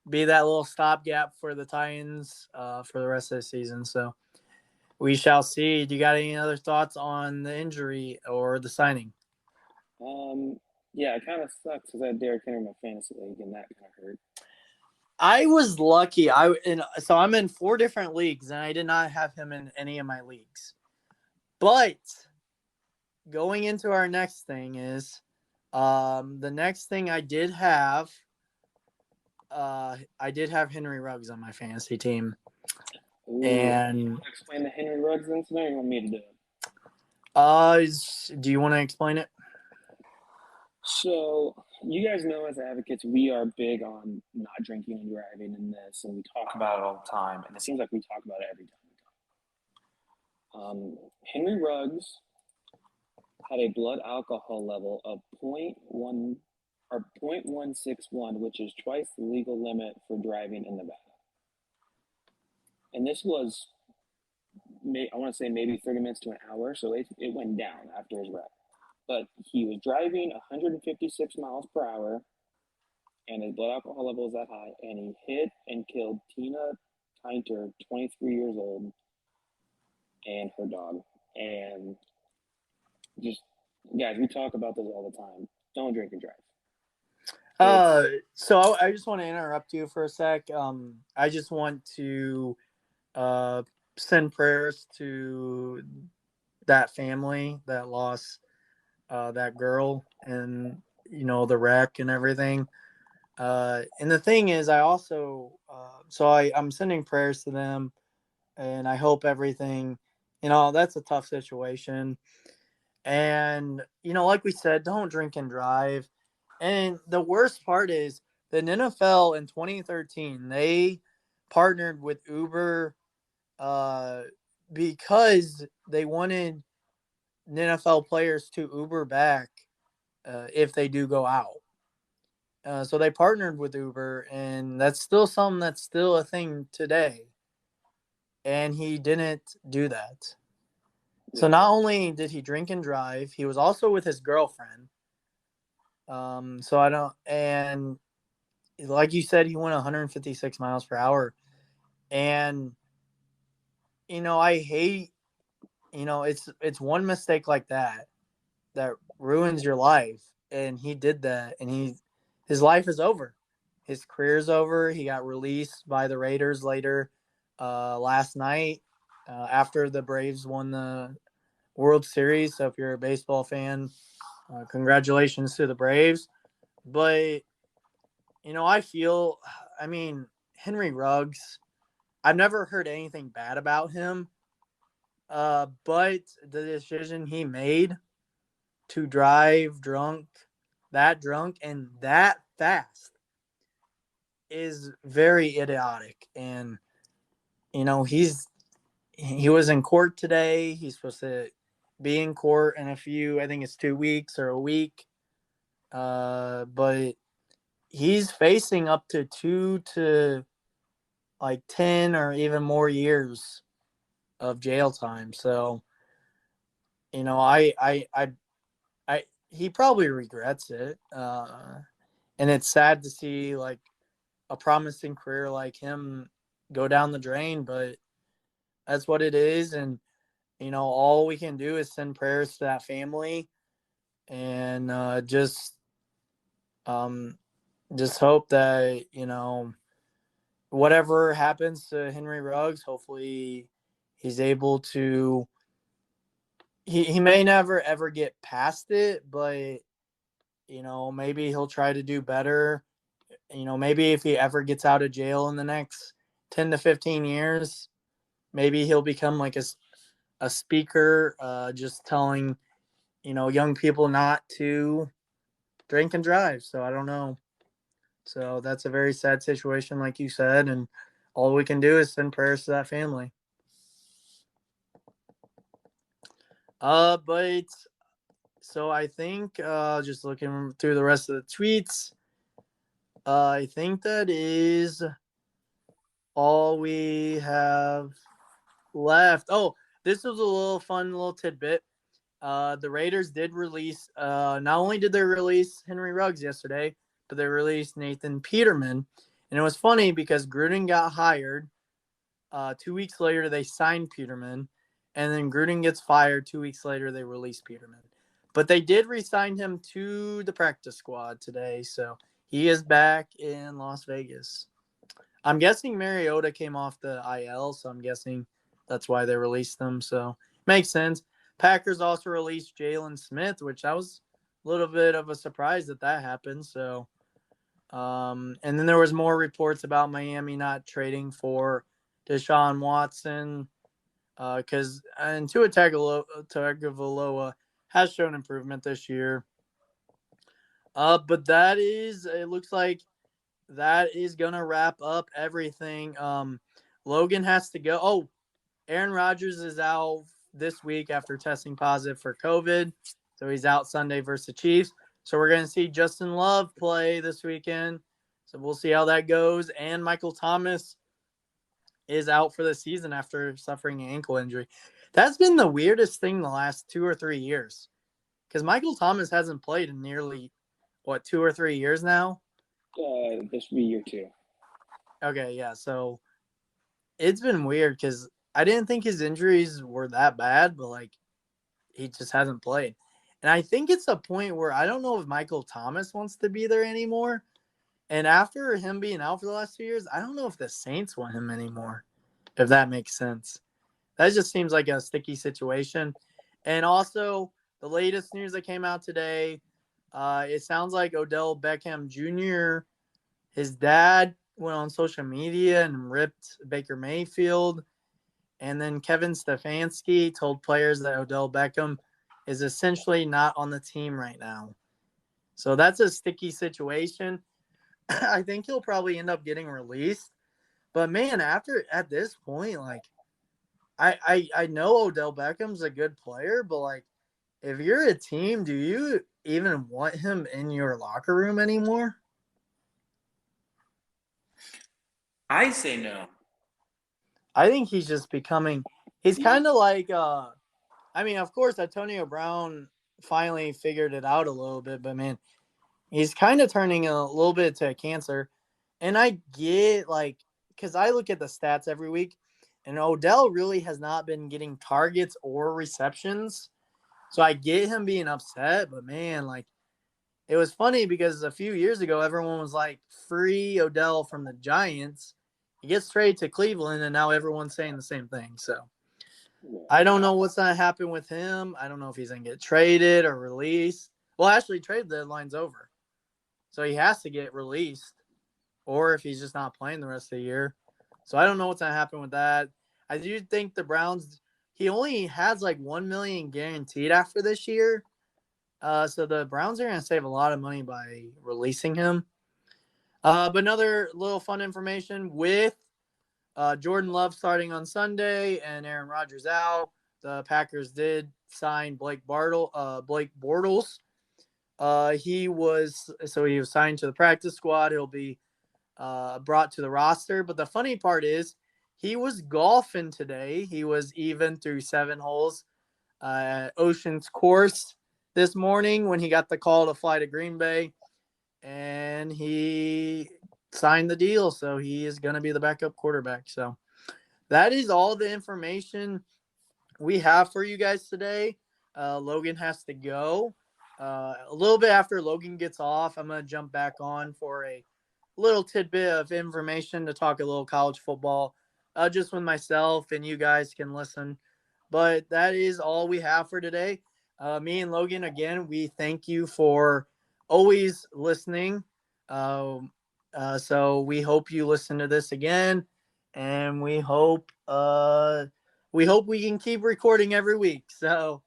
be that little stopgap for the Titans for the rest of the season. So we shall see. Do you got any other thoughts on the injury or the signing? Yeah, it kind of sucks because I had Derrick Henry in my fantasy league, and that kind of hurt. I was lucky. So I'm in 4 different leagues, and I did not have him in any of my leagues. But going into our next thing is the next thing I did have Henry Ruggs on my fantasy team. Ooh, And you want to explain the Henry Ruggs incident, or you want me to do it? Do you want to explain it? So, you guys know as advocates, we are big on not drinking and driving in this, and we talk about it all the time, and it seems like we talk about it every time we talk. Henry Ruggs had a blood alcohol level of 0.1 or 0.161, which is twice the legal limit for driving in Nevada. And this was, I want to say maybe 30 minutes to an hour, so it went down after his wreck. But he was driving 156 miles per hour, and his blood alcohol level was that high, and he hit and killed Tina Tynter, 23 years old, and her dog. And just, guys, we talk about this all the time. Don't drink and drive. So I just want to interrupt you for a sec. I just want to send prayers to that family that lost that girl and the wreck and everything. And the thing is, I also I'm sending prayers to them, and I hope everything. That's a tough situation, and like we said, don't drink and drive. And the worst part is that NFL in 2013 they partnered with Uber because they wanted NFL players to Uber back if they do go out. So they partnered with Uber, and that's still something that's still a thing today. And he didn't do that. So not only did he drink and drive, he was also with his girlfriend. So I don't, and like you said, he went 156 miles per hour. And, I hate, it's one mistake like that ruins your life. And he did that, and his life is over. His career's over. He got released by the Raiders later last night after the Braves won the World Series. So if you're a baseball fan, congratulations to the Braves. But, Henry Ruggs, I've never heard anything bad about him. But the decision he made to drive drunk, and that fast is very idiotic. And, he was in court today. He's supposed to be in court in I think it's 2 weeks or a week. But he's facing up to 2 to 10 or even more years of jail time. So, he probably regrets it. And it's sad to see a promising career like him go down the drain, but that's what it is. And, all we can do is send prayers to that family and just hope that, whatever happens to Henry Ruggs, hopefully he's able to, he may never ever get past it, but, maybe he'll try to do better. Maybe if he ever gets out of jail in the next 10 to 15 years, maybe he'll become like a speaker, just telling, young people not to drink and drive. So I don't know. So that's a very sad situation, like you said, and all we can do is send prayers to that family. But so I think just looking through the rest of the tweets, I think that is all we have left. Oh, this was a little fun little tidbit. The Raiders did release, not only did they release Henry Ruggs yesterday, but they released Nathan Peterman. And it was funny because Gruden got hired. 2 weeks later, they signed Peterman. And then Gruden gets fired. 2 weeks later, they released Peterman. But they did re-sign him to the practice squad today. So he is back in Las Vegas. I'm guessing Mariota came off the IL, so I'm guessing that's why they released him. So makes sense. Packers also released Jalen Smith, which that was a little bit of a surprise that happened. So, and then there was more reports about Miami not trading for Deshaun Watson because Tua Tagovailoa has shown improvement this year. But it looks like that is going to wrap up everything. Logan has to go. Oh, Aaron Rodgers is out this week after testing positive for COVID. So he's out Sunday versus the Chiefs. So we're going to see Justyn Love play this weekend. So we'll see how that goes. And Michael Thomas is out for the season after suffering an ankle injury. That's been the weirdest thing the last 2 or 3 years. Because Michael Thomas hasn't played in nearly, 2 or 3 years now? This will be year 2. Okay, yeah. So it's been weird because I didn't think his injuries were that bad, but he just hasn't played. And I think it's a point where I don't know if Michael Thomas wants to be there anymore. And after him being out for the last 2 years, I don't know if the Saints want him anymore, if that makes sense. That just seems like a sticky situation. And also, the latest news that came out today, it sounds like Odell Beckham Jr., his dad went on social media and ripped Baker Mayfield. And then Kevin Stefanski told players that Odell Beckham is essentially not on the team right now. So that's a sticky situation. I think he'll probably end up getting released. But, man, at this point, I know Odell Beckham's a good player, but, if you're a team, do you even want him in your locker room anymore? I say no. I think he's just becoming – he's kind of of course, Antonio Brown finally figured it out a little bit, but, man, he's kind of turning a little bit to cancer. And I get, because I look at the stats every week, and Odell really has not been getting targets or receptions. So I get him being upset, but, man, it was funny because a few years ago, everyone was free Odell from the Giants. He gets traded to Cleveland, and now everyone's saying the same thing. So I don't know what's going to happen with him. I don't know if he's going to get traded or released. Well, actually, trade deadline's over. So he has to get released, or if he's just not playing the rest of the year. So I don't know what's going to happen with that. I do think the Browns, he only has $1 million guaranteed after this year. So the Browns are going to save a lot of money by releasing him. But another little fun information with Jordan Love starting on Sunday and Aaron Rodgers out, the Packers did sign Blake Bortles. He was signed to the practice squad. He'll be brought to the roster. But the funny part is he was golfing today. He was even through 7 holes at Ocean's Course this morning when he got the call to fly to Green Bay. And he signed the deal, so he is going to be the backup quarterback. So that is all the information we have for you guys today. Logan has to go. A little bit after Logan gets off, I'm going to jump back on for a little tidbit of information to talk a little college football, just with myself, and you guys can listen. But that is all we have for today. Me and Logan, again, we thank you for always listening. So we hope you listen to this again, and we hope we can keep recording every week. So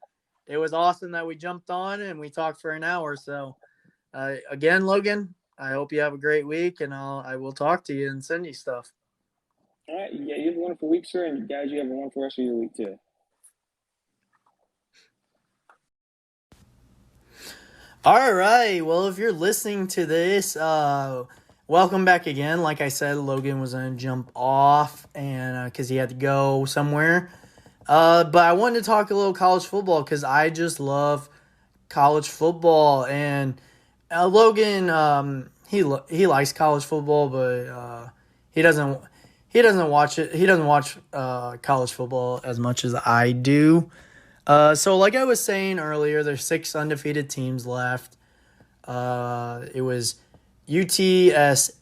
it was awesome that we jumped on and we talked for an hour. So again, Logan, I hope you have a great week, and I will talk to you and send you stuff. All right. Yeah, you have a wonderful week, sir. And guys, you have a wonderful rest of your week, too. All right. Well, if you're listening to this, welcome back again. Like I said, Logan was going to jump off and because he had to go somewhere. But I wanted to talk a little college football because I just love college football. And Logan, he likes college football, but he doesn't watch it. He doesn't watch college football as much as I do. So like I was saying earlier, there's 6 undefeated teams left. It was UTSA,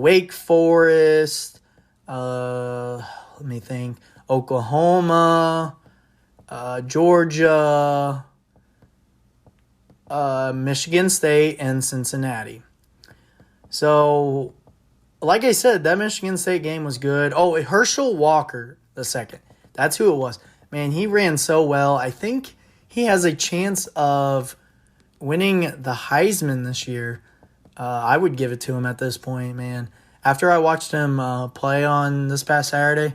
Wake Forest, let me think, Oklahoma, Georgia, Michigan State, and Cincinnati. So, like I said, that Michigan State game was good. Oh, Herschel Walker the second. That's who it was. Man, he ran so well. I think he has a chance of winning the Heisman this year. I would give it to him at this point, man. After I watched him play on this past Saturday,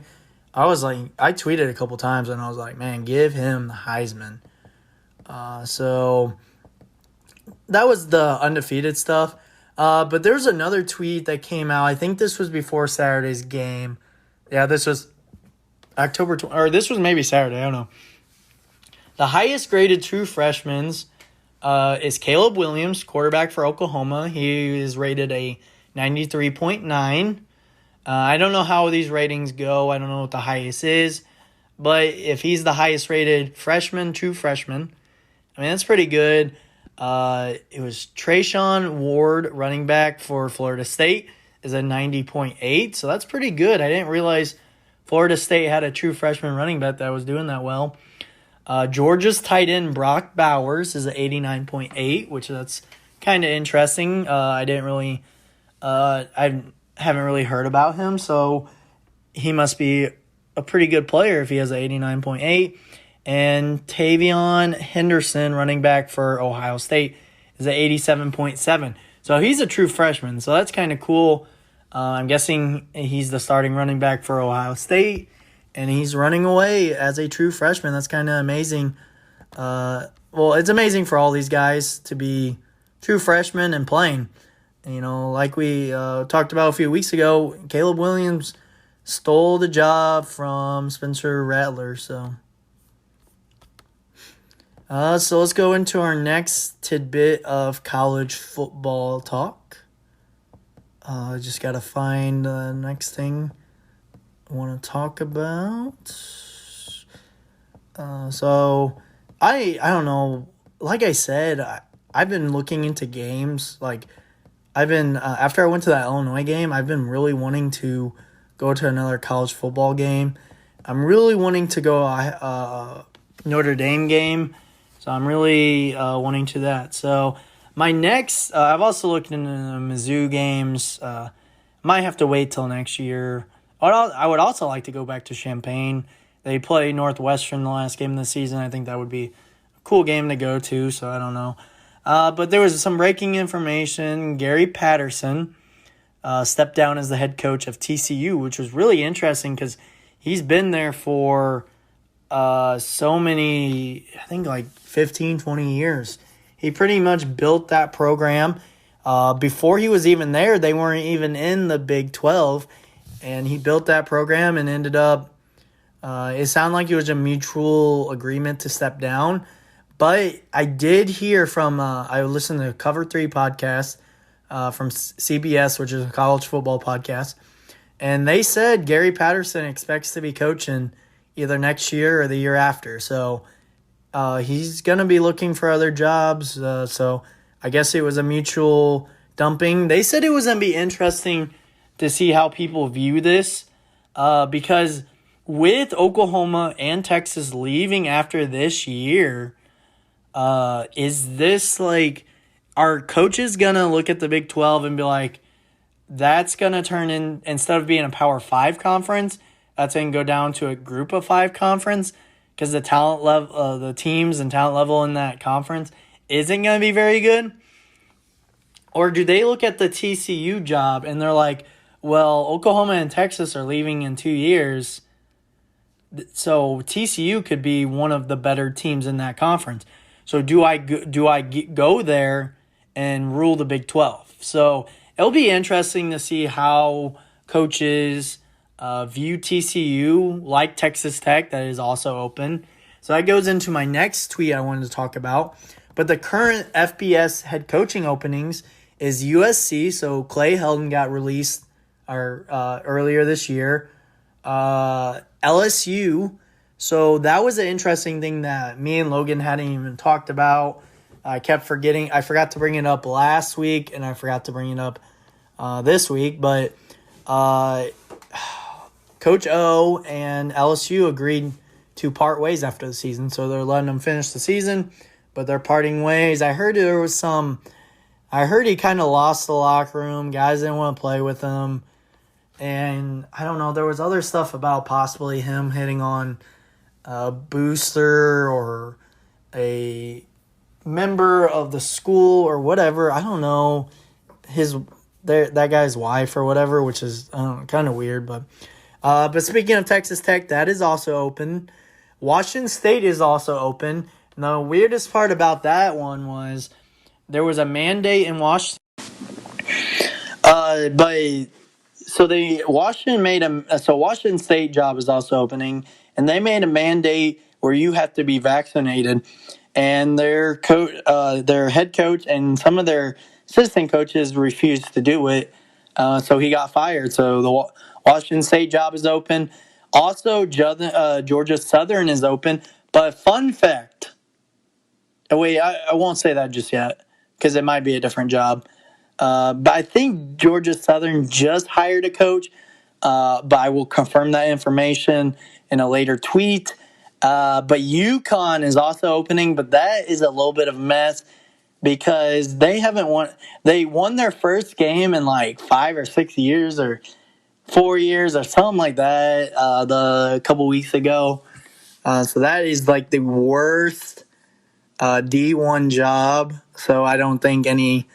I was like, I tweeted a couple times and I was like, man, give him the Heisman. So that was the undefeated stuff. But there's another tweet that came out. I think this was before Saturday's game. Yeah, this was October 20, or this was maybe Saturday. I don't know. The highest graded true freshman is Caleb Williams, quarterback for Oklahoma. He is rated a 93.9. I don't know how these ratings go. I don't know what the highest is. But if he's the highest rated true freshman, I mean, that's pretty good. It was Trayshawn Ward, running back for Florida State, is a 90.8. So that's pretty good. I didn't realize Florida State had a true freshman running back that was doing that well. Georgia's tight end Brock Bowers is an 89.8, which that's kind of interesting. I haven't really heard about him, so he must be a pretty good player if he has an 89.8. And Tavion Henderson, running back for Ohio State, is at 87.7. So he's a true freshman, so that's kind of cool. I'm guessing he's the starting running back for Ohio State, and he's running away as a true freshman. That's kind of amazing. Well, it's amazing for all these guys to be true freshmen and playing. You know, like we talked about a few weeks ago, Caleb Williams stole the job from Spencer Rattler, so let's go into our next tidbit of college football talk. I just got to find the next thing I want to talk about. So, I don't know. Like I said, I've been looking into games. Like, I've been, after I went to that Illinois game, I've been really wanting to go to another college football game. I'm really wanting to go Notre Dame game. So I'm really wanting to that. So my next, I've also looked into the Mizzou games. Might have to wait till next year. I would also like to go back to Champaign. They play Northwestern the last game of the season. I think that would be a cool game to go to, so I don't know. But there was some breaking information. Gary Patterson stepped down as the head coach of TCU, which was really interesting because he's been there for so many, I think like 15, 20 years. He pretty much built that program. Before he was even there, they weren't even in the Big 12. And he built that program and ended up, it sounded like it was a mutual agreement to step down. But I did hear from, I listened to Cover 3 podcast from CBS, which is a college football podcast. And they said Gary Patterson expects to be coaching either next year or the year after. So he's going to be looking for other jobs. So I guess it was a mutual dumping. They said it was going to be interesting to see how people view this because with Oklahoma and Texas leaving after this year, is this like, are coaches going to look at the Big 12 and be like, that's going to turn in, instead of being a Power 5 conference, that's going to go down to a Group of 5 conference because the talent level, the teams and talent level in that conference isn't going to be very good? Or do they look at the TCU job and they're like, well, Oklahoma and Texas are leaving in 2 years, so TCU could be one of the better teams in that conference. So do I go there and rule the Big 12? So it'll be interesting to see how coaches view TCU, like Texas Tech, that is also open. So that goes into my next tweet I wanted to talk about. But the current FBS head coaching openings is USC. So Clay Helton got released earlier this year. LSU. So that was an interesting thing that me and Logan hadn't even talked about. I kept forgetting. I forgot to bring it up last week, and I forgot to bring it up this week. But Coach O and LSU agreed to part ways after the season. So they're letting him finish the season, but they're parting ways. I heard he kind of lost the locker room. Guys didn't want to play with him. And I don't know, there was other stuff about possibly him hitting on a booster or a member of the school or whatever. I don't know that guy's wife or whatever, which is kind of weird. But speaking of Texas Tech, that is also open. Washington State is also open. And the weirdest part about that one was there was a mandate in Washington. Washington State job is also opening, and they made a mandate where you have to be vaccinated. And their head coach and some of their assistant coaches refused to do it, so he got fired. So the Washington State job is open. Also, Georgia Southern is open. But fun fact, wait, I won't say that just yet because it might be a different job. But I think Georgia Southern just hired a coach, but I will confirm that information in a later tweet. But UConn is also opening, but that is a little bit of a mess because they haven't won. They won their first game in like 5 or 6 years or 4 years or something like that a couple weeks ago. So that is like the worst D1 job. So I don't think any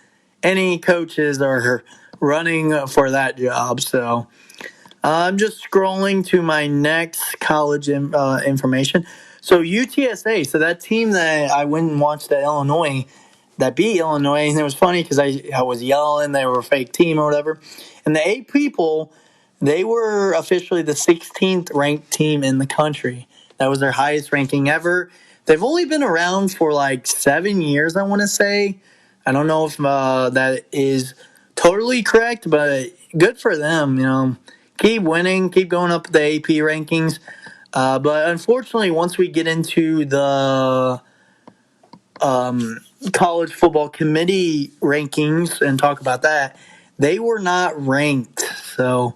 coaches are running for that job. So I'm just scrolling to my next college information. So UTSA, so that team that I went and watched at Illinois that beat Illinois, and it was funny because I was yelling they were a fake team or whatever. And the 8 people, they were officially the 16th ranked team in the country. That was their highest ranking ever. They've only been around for like 7 years, I want to say. I don't know if that is totally correct, but good for them. Keep winning, keep going up the AP rankings. But unfortunately, once we get into the college football committee rankings and talk about that, they were not ranked. So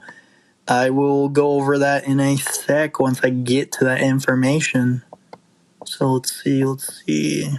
I will go over that in a sec once I get to that information. So let's see.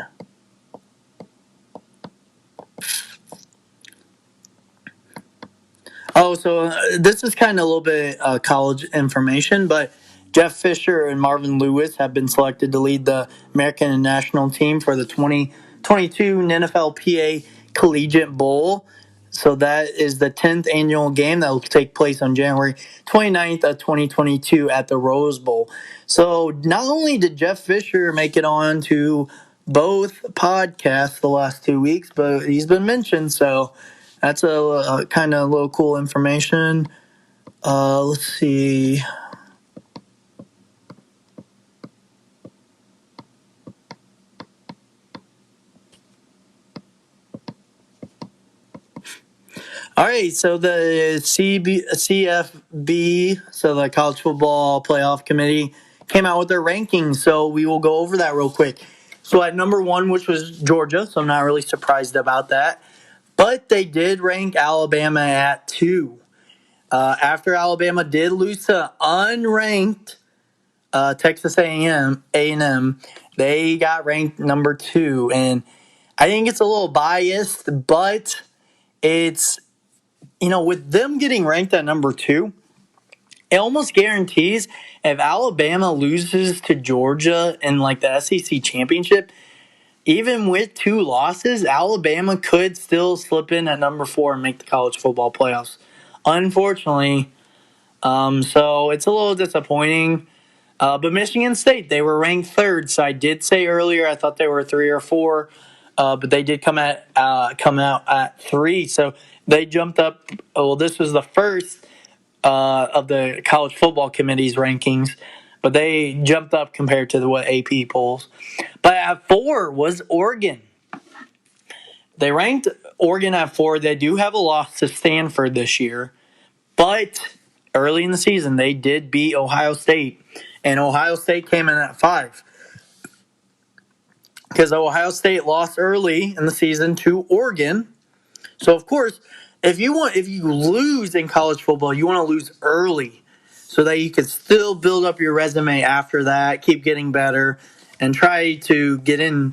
Oh, so this is kind of a little bit college information, but Jeff Fisher and Marvin Lewis have been selected to lead the American national team for the 2022 NFLPA Collegiate Bowl. So that is the 10th annual game that will take place on January 29th of 2022 at the Rose Bowl. So not only did Jeff Fisher make it on to both podcasts the last 2 weeks, but he's been mentioned, so that's a kind of little cool information. Let's see. All right, so the CFB, so the College Football Playoff Committee, came out with their rankings, so we will go over that real quick. So at number 1, which was Georgia, so I'm not really surprised about that. But they did rank Alabama at 2. After Alabama did lose to unranked Texas A&M, they got ranked number 2. And I think it's a little biased, but it's, with them getting ranked at number 2, it almost guarantees if Alabama loses to Georgia in like the SEC championship, even with 2 losses, Alabama could still slip in at number 4 and make the college football playoffs. Unfortunately, so it's a little disappointing. But Michigan State, they were ranked 3rd. So I did say earlier I thought they were 3 or 4, but they did come out at 3. So they jumped up. Well, this was the first of the college football committee's rankings, but they jumped up compared to what AP polls. But at 4 was Oregon. They ranked Oregon at 4. They do have a loss to Stanford this year, but early in the season they did beat Ohio State, and Ohio State came in at 5 because Ohio State lost early in the season to Oregon. So of course, if you lose in college football, you want to lose early. so that you could still build up your resume after that, keep getting better, and try to get in.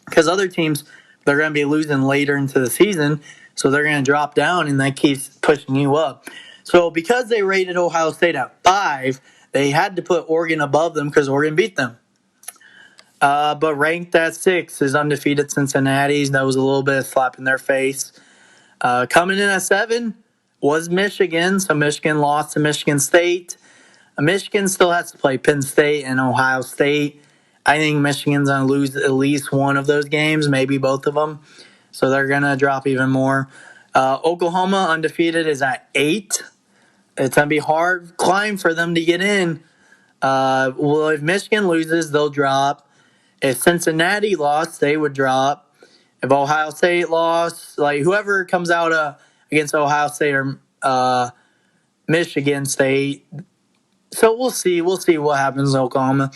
Because other teams, they're going to be losing later into the season, so they're going to drop down, and that keeps pushing you up. So because they rated Ohio State at 5, they had to put Oregon above them because Oregon beat them. But ranked at 6 is undefeated Cincinnati. That was a little bit of slap in their face. Coming in at 7 was Michigan. So Michigan lost to Michigan State. Michigan still has to play Penn State and Ohio State. I think Michigan's going to lose at least one of those games, maybe both of them. So they're going to drop even more. Oklahoma, undefeated, is at 8. It's going to be a hard climb for them to get in. Well, if Michigan loses, they'll drop. If Cincinnati lost, they would drop. If Ohio State lost, like whoever comes out against Ohio State or Michigan State. So we'll see. We'll see what happens in Oklahoma.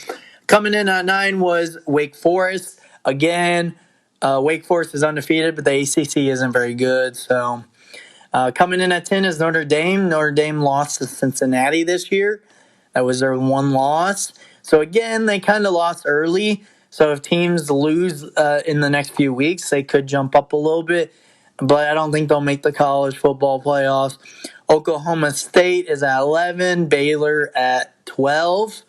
Coming in at 9 was Wake Forest. Again, Wake Forest is undefeated, but the ACC isn't very good. So coming in at 10 is Notre Dame. Notre Dame lost to Cincinnati this year. That was their one loss. So again, they kind of lost early. So if teams lose in the next few weeks, they could jump up a little bit. But I don't think they'll make the college football playoffs. Oklahoma State is at 11. Baylor at 12.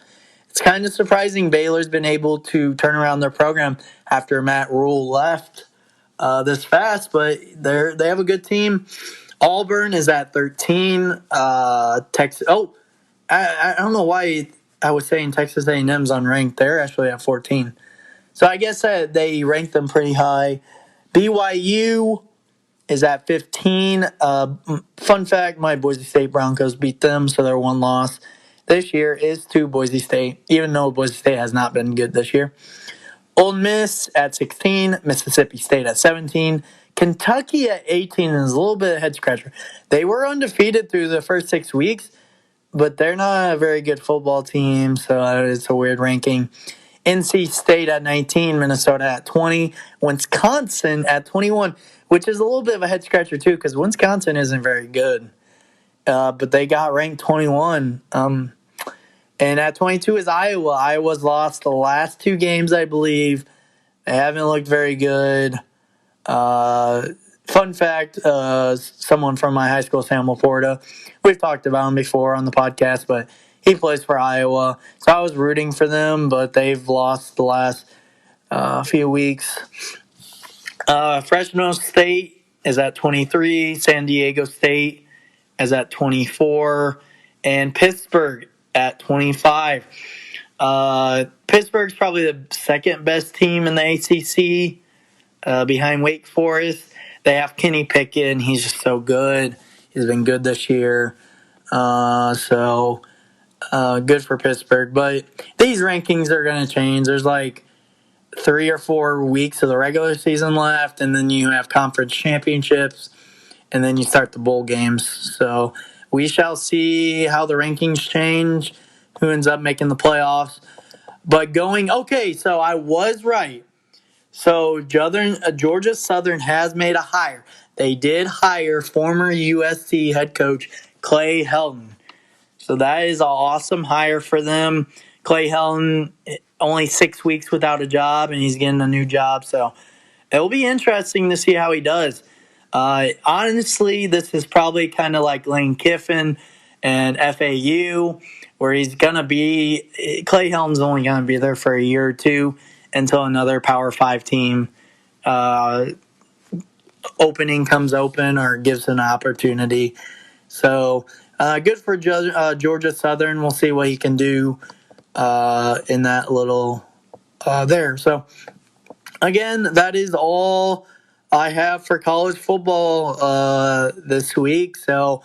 It's kind of surprising Baylor's been able to turn around their program after Matt Rule left this fast. But they have a good team. Auburn is at 13. Texas. Oh, I don't know why I was saying Texas A&M's unranked. They're actually at 14. So I guess they ranked them pretty high. BYU is at 15. Fun fact, my Boise State Broncos beat them, so their one loss this year is to Boise State, even though Boise State has not been good this year. Ole Miss at 16. Mississippi State at 17. Kentucky at 18 is a little bit of head scratcher. They were undefeated through the first 6 weeks, but they're not a very good football team, so it's a weird ranking. NC State at 19, Minnesota at 20, Wisconsin at 21, which is a little bit of a head scratcher too because Wisconsin isn't very good, but they got ranked 21. And at 22 is Iowa. Iowa's lost the last 2 games, I believe. They haven't looked very good. Fun fact, someone from my high school, Sam Laporta, we've talked about him before on the podcast, but he plays for Iowa. So I was rooting for them, but they've lost the last few weeks. Fresno State is at 23. San Diego State is at 24. And Pittsburgh at 25. Pittsburgh's probably the second best team in the ACC behind Wake Forest. They have Kenny Pickett. He's just so good. He's been good this year. So good for Pittsburgh. But these rankings are going to change. There's like 3 or 4 weeks of the regular season left, and then you have conference championships, and then you start the bowl games. So we shall see how the rankings change, who ends up making the playoffs. But so I was right. So Georgia Southern has made a hire. They did hire former USC head coach Clay Helton. So that is an awesome hire for them. Clay Helton, only 6 weeks without a job, and he's getting a new job. So it'll be interesting to see how he does. Honestly, this is probably kind of like Lane Kiffin and FAU, where he's going to be – Clay Helton's only going to be there for a year or two until another Power 5 team opening comes open or gives an opportunity. So good for Georgia Southern. We'll see what he can do in that little there. So, again, that is all I have for college football this week. So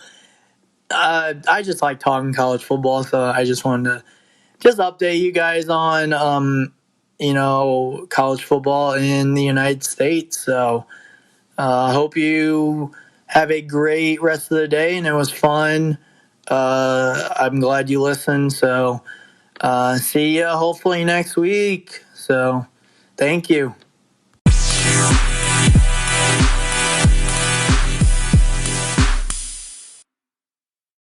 I just like talking college football, so I just wanted to just update you guys on college football in the United States. So I hope you have a great rest of the day, and it was fun. I'm glad you listened. So see you hopefully next week. So thank you.